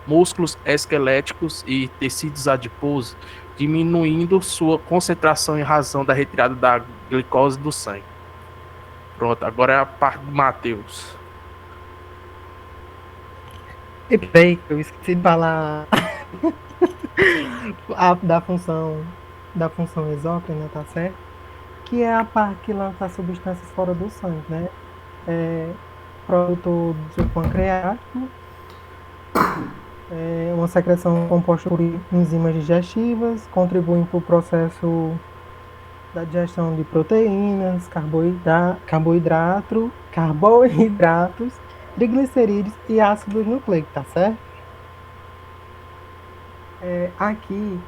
músculos esqueléticos e tecidos adiposos, diminuindo sua concentração em razão da retirada da glicose do sangue. Pronto, agora é a parte do Matheus. E peraí, eu esqueci de falar da função exócrina, tá certo? Que é a parte que lança as substâncias fora do sangue, né? Produto do pancreático, uma secreção composta por enzimas digestivas, contribuem para o processo da digestão de proteínas, carboidratos, triglicerídeos e ácidos nucleicos, tá certo? Aqui,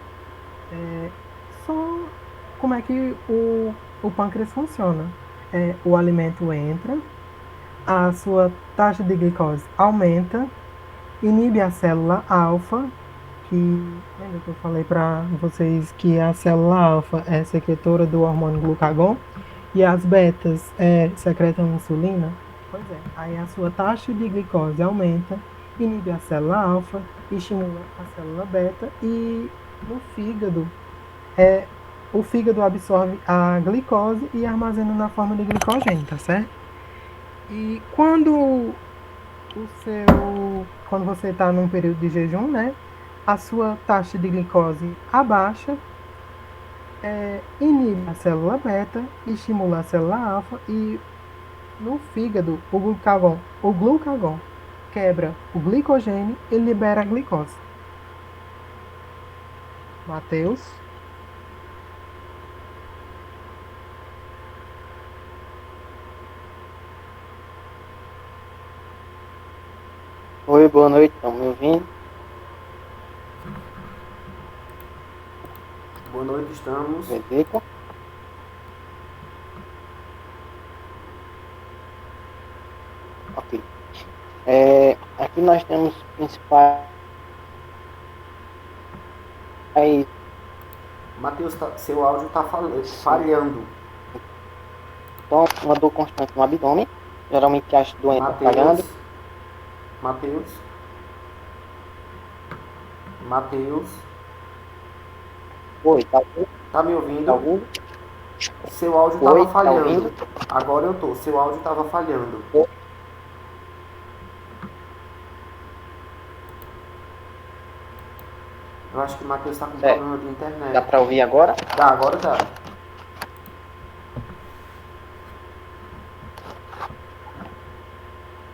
só como é que o pâncreas funciona. O alimento entra, a sua taxa de glicose aumenta, inibe a célula alfa, que lembra que eu falei para vocês que a célula alfa é secretora do hormônio glucagon e as betas secretam insulina? Pois é, aí a sua taxa de glicose aumenta, inibe a célula alfa, estimula a célula beta e no fígado o fígado absorve a glicose e armazena na forma de glicogênio, tá certo? E quando você está num período de jejum, né, a sua taxa de glicose abaixa, inibe a célula beta, estimula a célula alfa e no fígado o glucagon quebra o glicogênio e libera a glicose. Matheus? Oi, boa noite, estão me ouvindo? Boa noite, estamos. Federico? Ok. Aqui nós temos os principais. Matheus, seu áudio está falhando. Então, uma dor constante no abdômen, geralmente que acha doente falhando. Matheus. Oi, tá ouvindo? Tá me ouvindo? Tá ouvindo? Seu áudio estava falhando. Tá, agora eu tô. Seu áudio estava falhando. Eu acho que o Matheus está com problema de internet. Dá para ouvir agora? Dá, agora dá.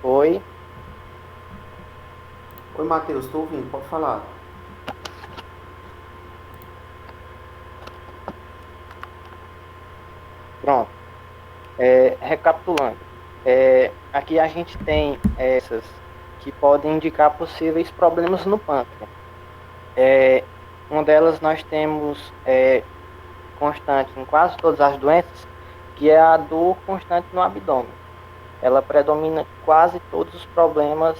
Oi. Oi, Matheus, estou ouvindo, pode falar. Pronto. Recapitulando. Aqui a gente tem essas que podem indicar possíveis problemas no pâncreas. Uma delas nós temos constante em quase todas as doenças, que é a dor constante no abdômen. Ela predomina em quase todos os problemas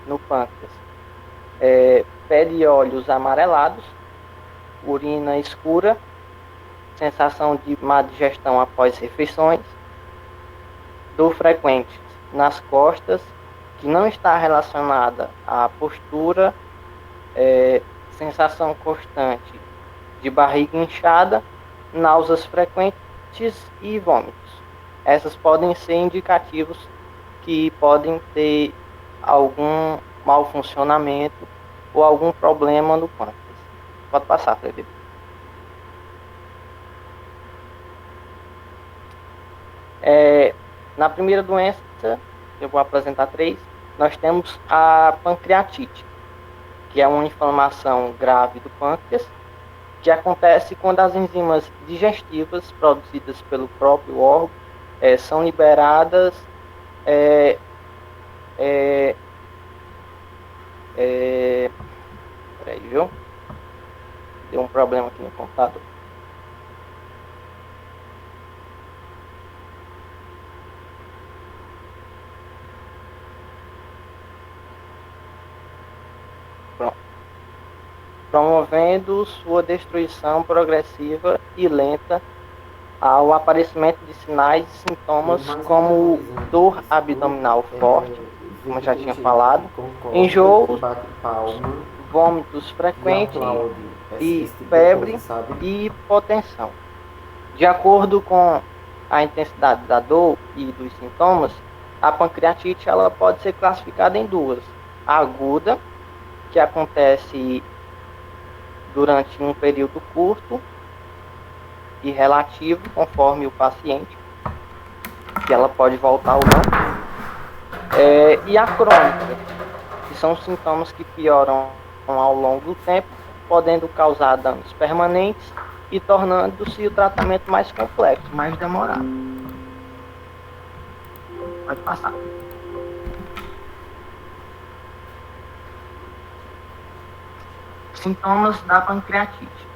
no pâncreas. Pele e olhos amarelados, urina escura, sensação de má digestão após refeições, dor frequente nas costas, que não está relacionada à postura, sensação constante de barriga inchada, náuseas frequentes e vômitos. Essas podem ser indicativos que podem ter algum mau funcionamento ou algum problema no pâncreas. Pode passar, Frederico. Na primeira doença, eu vou apresentar 3, nós temos a pancreatite, que é uma inflamação grave do pâncreas, que acontece quando as enzimas digestivas produzidas pelo próprio órgão são liberadas peraí, viu? Deu um problema aqui no computador. Pronto. Promovendo sua destruição progressiva e lenta ao aparecimento de sinais e sintomas como dor abdominal forte, como eu já tinha falado, enjoo, vômitos frequentes e febre e hipotensão. De acordo com a intensidade da dor e dos sintomas, a pancreatite ela pode ser classificada em 2. A aguda, que acontece durante um período curto e relativo, conforme o paciente, que ela pode voltar ou não. E a crônica, que são sintomas que pioram ao longo do tempo, podendo causar danos permanentes e tornando-se o tratamento mais complexo, mais demorado. Pode passar. Sintomas da pancreatite.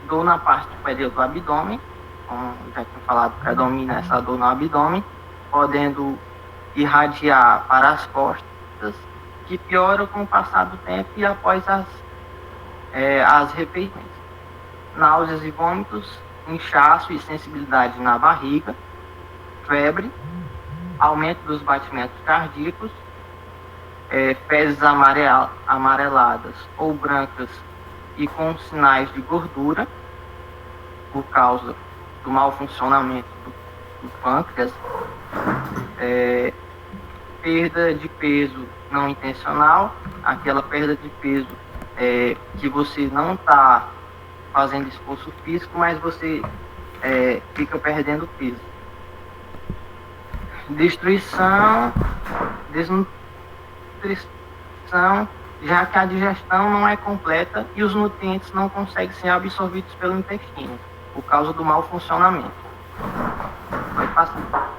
Dor na parte superior do abdômen, como já tinha falado, predomina essa dor no abdômen, podendo irradiar para as costas, que piora com o passar do tempo e após as refeições. Náuseas e vômitos, inchaço e sensibilidade na barriga, febre, aumento dos batimentos cardíacos, fezes amareladas ou brancas e com sinais de gordura, por causa do mau funcionamento do pâncreas, perda de peso não intencional, aquela perda de peso que você não está fazendo esforço físico, mas você fica perdendo peso. Desnutrição, já que a digestão não é completa e os nutrientes não conseguem ser absorvidos pelo intestino, por causa do mau funcionamento. Vai passar.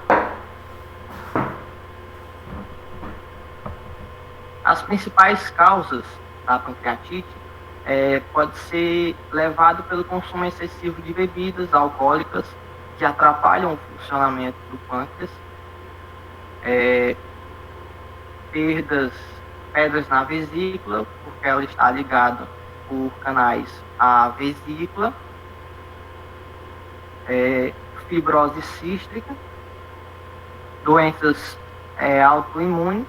As principais causas da pancreatite pode ser levado pelo consumo excessivo de bebidas alcoólicas que atrapalham o funcionamento do pâncreas, pedras na vesícula, porque ela está ligada por canais à vesícula, fibrose cística, doenças autoimunes,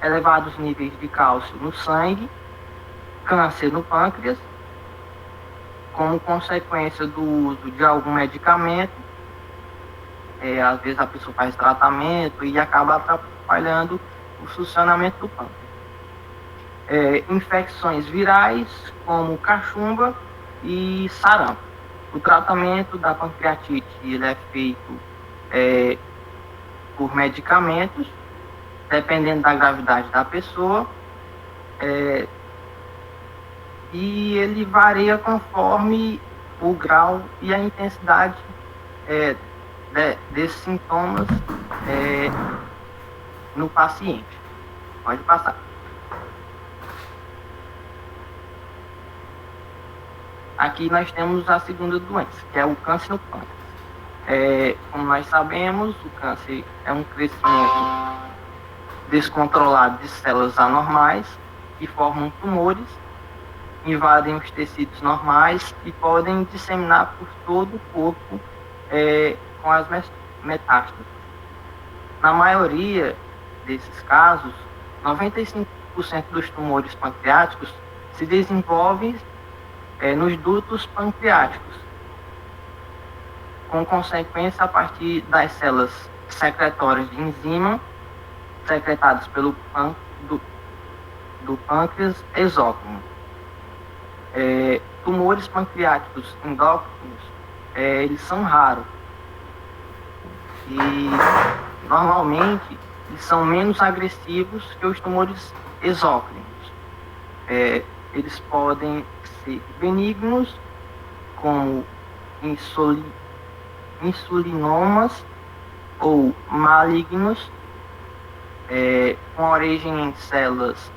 elevados níveis de cálcio no sangue, câncer no pâncreas, como consequência do uso de algum medicamento. Às vezes a pessoa faz tratamento e acaba atrapalhando o funcionamento do pâncreas. Infecções virais, como cachumba e sarampo. O tratamento da pancreatite ele é feito por medicamentos, dependendo da gravidade da pessoa, e ele varia conforme o grau e a intensidade desses sintomas no paciente. Pode passar. Aqui nós temos a segunda doença, que é o câncer no pâncreas. Como nós sabemos, o câncer é um crescimento descontrolado de células anormais que formam tumores, invadem os tecidos normais e podem disseminar por todo o corpo com as metástases. Na maioria desses casos, 95% dos tumores pancreáticos se desenvolvem nos dutos pancreáticos, com consequência a partir das células secretórias de enzima secretados pelo do pâncreas exócrino. Tumores pancreáticos endócrinos, eles são raros e normalmente eles são menos agressivos que os tumores exócrinos. Eles podem ser benignos, como insulinomas, ou malignos, com origem em células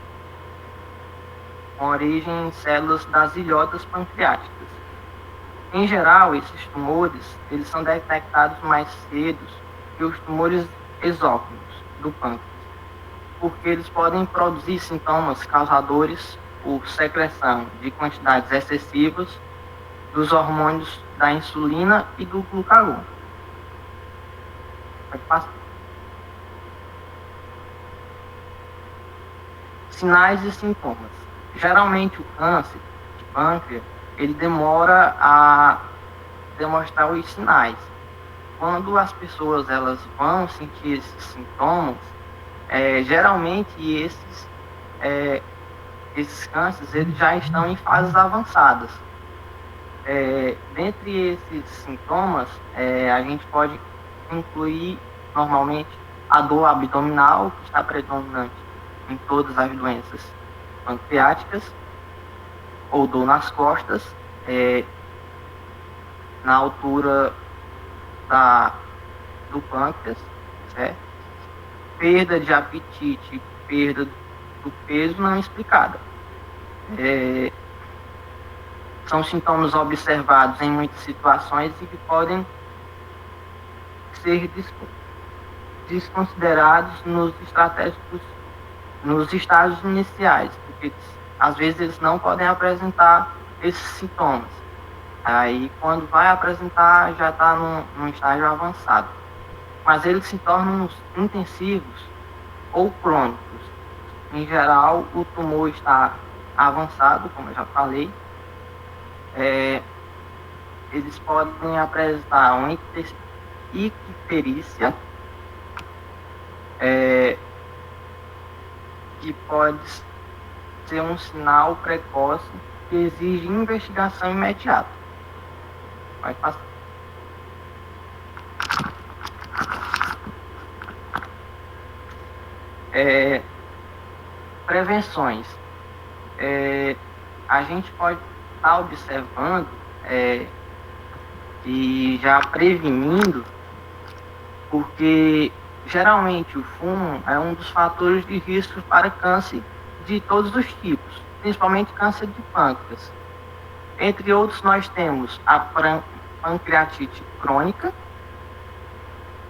das ilhotas pancreáticas. Em geral, esses tumores eles são detectados mais cedo que os tumores exócrinos do pâncreas, porque eles podem produzir sintomas causadores por secreção de quantidades excessivas dos hormônios da insulina e do glucagon. Pode passar. Sinais e sintomas. Geralmente o câncer de pâncreas, ele demora a demonstrar os sinais. Quando as pessoas elas vão sentir esses sintomas, geralmente esses cânceres eles já estão em fases avançadas. Dentre esses sintomas, a gente pode incluir normalmente a dor abdominal, que está predominante em todas as doenças pancreáticas, ou dor nas costas, na altura do pâncreas, certo? Perda de apetite, perda do peso não explicada. São sintomas observados em muitas situações e que podem ser desconsiderados nos estágios iniciais, porque às vezes eles não podem apresentar esses sintomas. Aí quando vai apresentar já está num estágio avançado. Mas eles se tornam intensivos ou crônicos. Em geral, o tumor está avançado, como eu já falei. Eles podem apresentar uma icterícia, que pode ser um sinal precoce que exige investigação imediata. Vai passar. Prevenções. A gente pode estar observando e já prevenindo, porque geralmente o fumo é um dos fatores de risco para câncer de todos os tipos, principalmente câncer de pâncreas. Entre outros, nós temos a pancreatite crônica.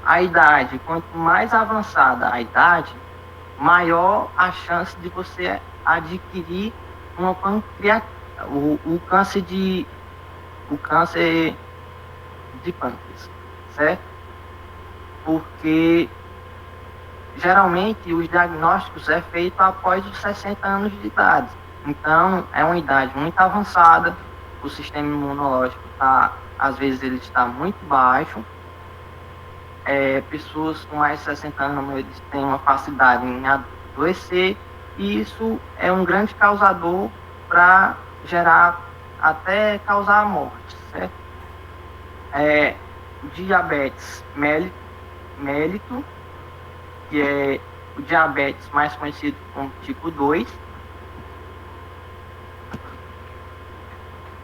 A idade, quanto mais avançada a idade, maior a chance de você adquirir uma o câncer de pâncreas, certo? Porque geralmente os diagnósticos é feito após os 60 anos de idade. Então, é uma idade muito avançada, o sistema imunológico às vezes ele está muito baixo. Pessoas com mais de 60 anos eles têm uma facilidade em adoecer, e isso é um grande causador para até causar a morte, certo? Diabetes mellito, que é o diabetes mais conhecido como tipo 2,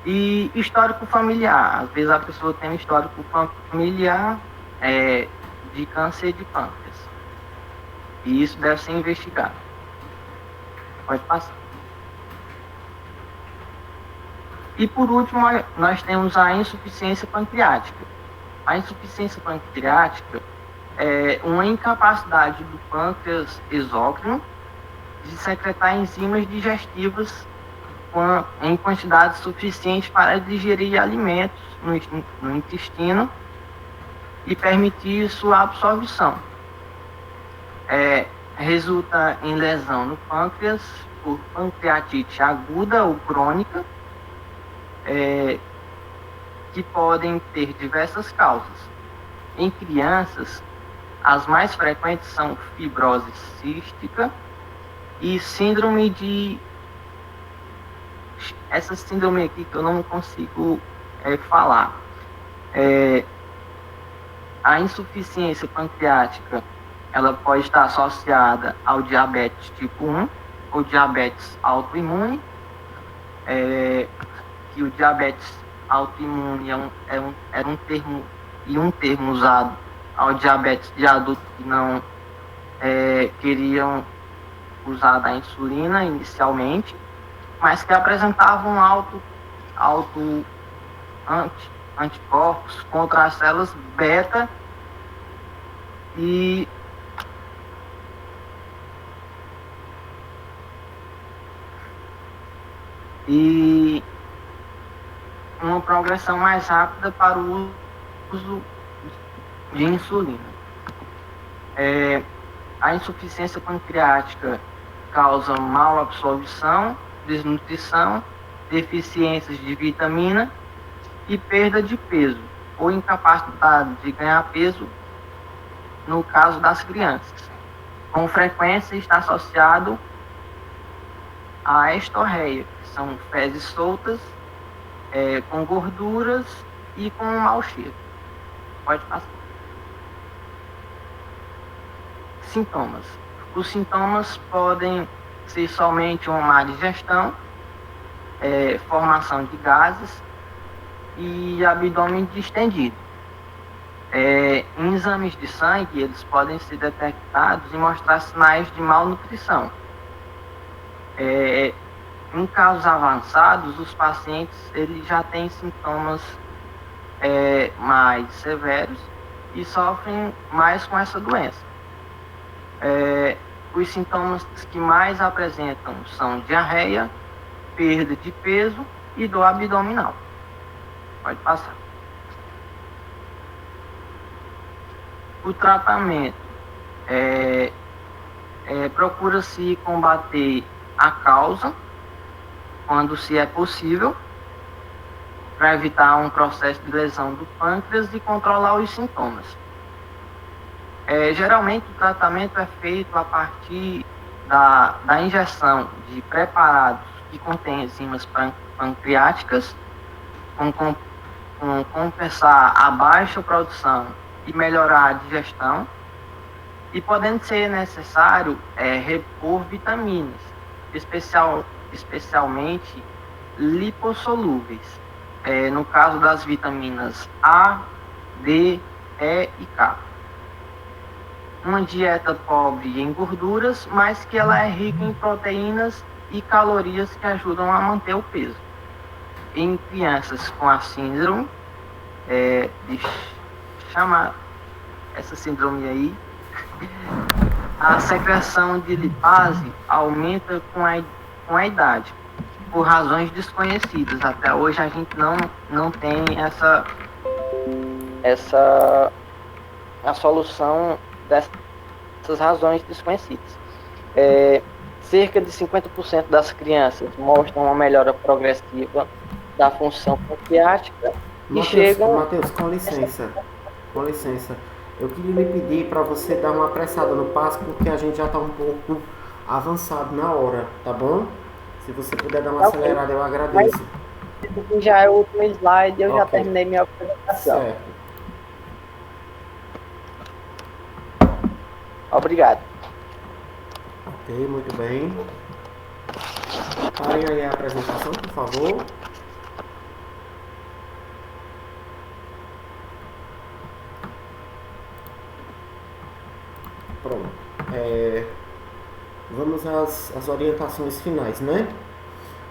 e histórico familiar. Às vezes a pessoa tem um histórico familiar de câncer de pâncreas, e isso deve ser investigado. Pode passar. E por último, nós temos a insuficiência pancreática. A insuficiência pancreática é uma incapacidade do pâncreas exócrino de secretar enzimas digestivas em quantidade suficiente para digerir alimentos no intestino e permitir sua absorção. Resulta em lesão no pâncreas por pancreatite aguda ou crônica, que podem ter diversas causas. Em crianças, As mais frequentes são fibrose cística e síndrome de... Essa síndrome aqui que eu não consigo falar. A insuficiência pancreática, ela pode estar associada ao diabetes tipo 1 ou diabetes autoimune, que o diabetes autoimune é um termo usado ao diabetes de adulto que não queriam usar a insulina inicialmente, mas que apresentavam anticorpos contra as células beta e uma progressão mais rápida para o uso de insulina. A insuficiência pancreática causa mal absorção, desnutrição, deficiências de vitamina e perda de peso, ou incapacidade de ganhar peso no caso das crianças. Com frequência está associado à estorreia, que são fezes soltas, com gorduras e com um mau cheiro. Pode passar. Sintomas. Os sintomas podem ser somente uma má digestão, formação de gases e abdômen distendido. Em exames de sangue, eles podem ser detectados e mostrar sinais de malnutrição. Em casos avançados, os pacientes eles já têm sintomas mais severos e sofrem mais com essa doença. Os sintomas que mais apresentam são diarreia, perda de peso e dor abdominal. Pode passar. O tratamento procura-se combater a causa, quando se é possível, para evitar um processo de lesão do pâncreas e controlar os sintomas. Geralmente o tratamento é feito a partir da injeção de preparados que contêm enzimas pancreáticas, com compensar a baixa produção e melhorar a digestão, e podendo ser necessário repor vitaminas, especialmente lipossolúveis, no caso das vitaminas A, D, E e K. Uma dieta pobre em gorduras, mas que ela é rica em proteínas e calorias que ajudam a manter o peso. Em crianças com a síndrome, chama essa síndrome aí, a secreção de lipase aumenta com a idade, por razões desconhecidas. Até hoje a gente não tem a solução dessas razões desconhecidas. Cerca de 50% das crianças mostram uma melhora progressiva da função pancreática e chegam... Matheus, com licença. Eu queria lhe pedir para você dar uma apressada no passo, porque a gente já está um pouco avançado na hora, tá bom? Se você puder dar uma acelerada, eu agradeço. Mas, já é o último slide, eu já terminei minha apresentação. Certo. Obrigado. Ok, muito bem. Parem aí a apresentação, por favor. Pronto. Vamos às orientações finais, né?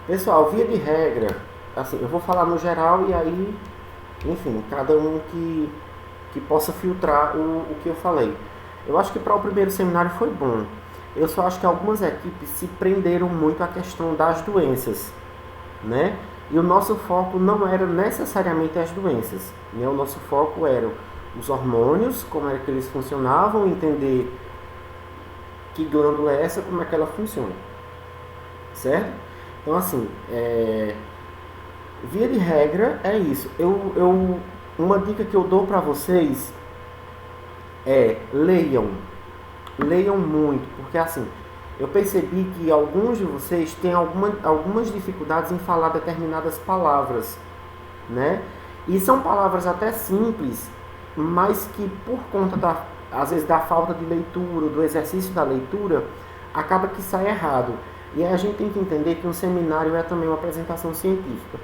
Pessoal, via de regra, assim, eu vou falar no geral e aí, enfim, cada um que possa filtrar o que eu falei. Eu acho que para o primeiro seminário foi bom. Eu só acho que algumas equipes se prenderam muito à questão das doenças, né? E o nosso foco não era necessariamente as doenças, né? O nosso foco era os hormônios, como é que eles funcionavam, entender que glândula é essa, como é que ela funciona, certo? Então, assim, via de regra é isso. Uma dica que eu dou para vocês leiam. Leiam muito, porque assim, eu percebi que alguns de vocês têm algumas dificuldades em falar determinadas palavras, né? E são palavras até simples, mas que por conta às vezes da falta de leitura, do exercício da leitura, acaba que sai errado. E aí a gente tem que entender que um seminário é também uma apresentação científica,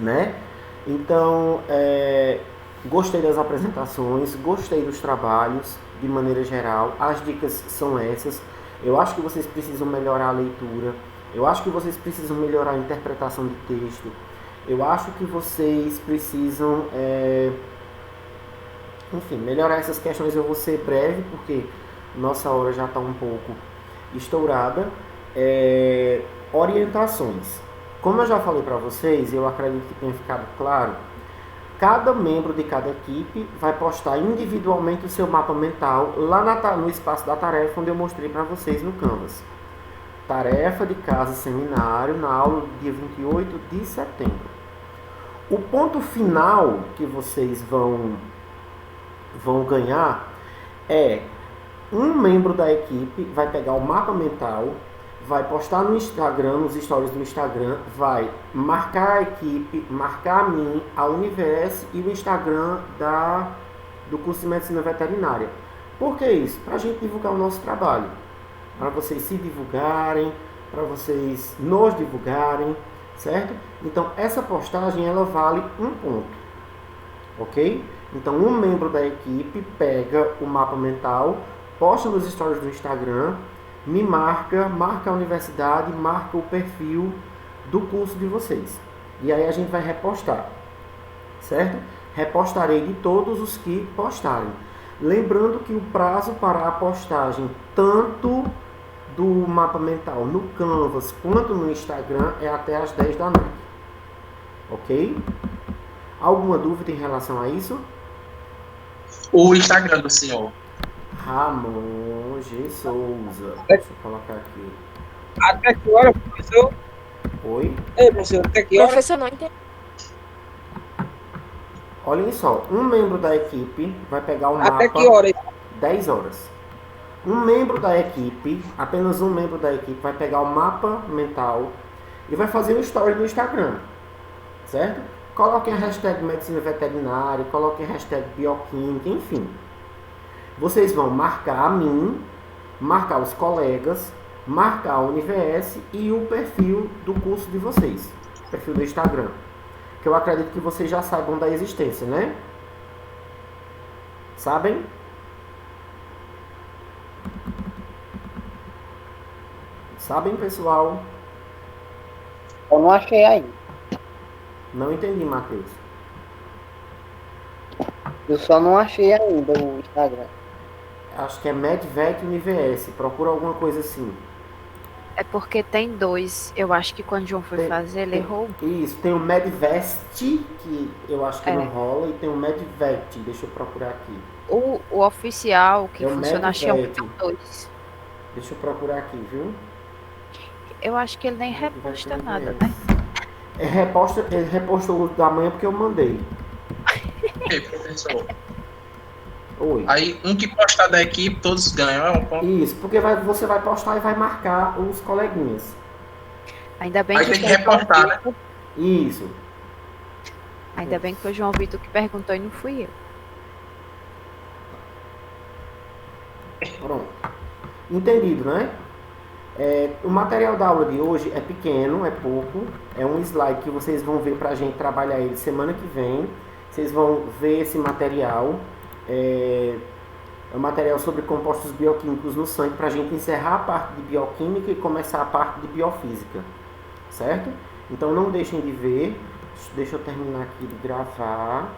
né? Então, gostei das apresentações, gostei dos trabalhos, de maneira geral. As dicas são essas. Eu acho que vocês precisam melhorar a leitura. Eu acho que vocês precisam melhorar a interpretação de texto. Eu acho que vocês precisam, enfim, melhorar essas questões. Eu vou ser breve, porque nossa hora já está um pouco estourada. Orientações. Como eu já falei para vocês, eu acredito que tenha ficado claro, cada membro de cada equipe vai postar individualmente o seu mapa mental lá no espaço da tarefa, onde eu mostrei para vocês no Canvas. Tarefa de casa seminário, na aula do dia 28 de setembro. O ponto final que vocês vão ganhar é um membro da equipe vai pegar o mapa mental, vai postar no Instagram, nos stories do Instagram, vai marcar a equipe, marcar a mim, a Universe e o Instagram do curso de Medicina Veterinária. Por que isso? Para a gente divulgar o nosso trabalho. Para vocês se divulgarem, para vocês nos divulgarem, certo? Então, essa postagem, ela vale um ponto, ok? Então, um membro da equipe pega o mapa mental, posta nos stories do Instagram, me marca a universidade, marca o perfil do curso de vocês. E aí a gente vai repostar, certo? Repostarei de todos os que postarem. Lembrando que o prazo para a postagem, tanto do mapa mental no Canvas quanto no Instagram, é até às 10 da noite. Ok? Alguma dúvida em relação a isso? O Instagram do senhor. Ramon G. Souza. Deixa eu colocar aqui. Até que hora, professor? Oi? Ei, professor, até que hora? Professor, não entendi. Olhem só, um membro da equipe vai pegar o mapa... Até que hora? 10 horas. Um membro da equipe, apenas um membro da equipe, vai pegar o mapa mental e vai fazer um story no Instagram, certo? Coloquem a hashtag Medicina Veterinária, coloquem a hashtag Bioquímica, enfim. Vocês vão marcar a mim, marcar os colegas, marcar a Universe e o perfil do curso de vocês, o perfil do Instagram, que eu acredito que vocês já saibam da existência, né? Sabem? Sabem, pessoal? Eu não achei ainda. Não entendi, Matheus. Eu só não achei ainda o Instagram. Acho que é MedVet Universe. Procura alguma coisa assim. É porque tem dois. Eu acho que quando o João foi fazer, ele errou. Isso, tem o MedVest, que eu acho que não rola, e tem o MedVet. Deixa eu procurar aqui. O oficial que É o funciona, acho que é MedVet. um dois. Deixa eu procurar aqui, viu? Eu acho que ele nem reposta nada, né? Ele repostou o da manhã porque eu mandei. Ei, professor. Oi. Aí, um que postar da equipe, todos ganham. É um ponto. Isso, porque você vai postar e vai marcar os coleguinhas. Ainda bem Aí que tem que foi o João repostar, né? Vitor- Isso. Ainda bem que foi o João Vitor que perguntou e não fui eu. Pronto. Entendido, né? O material da aula de hoje é pequeno, é pouco. É um slide que vocês vão ver pra gente trabalhar ele semana que vem. Vocês vão ver esse material. É um material sobre compostos bioquímicos no sangue pra gente encerrar a parte de bioquímica e começar a parte de biofísica. Certo? Então não deixem de ver. Deixa eu terminar aqui de gravar.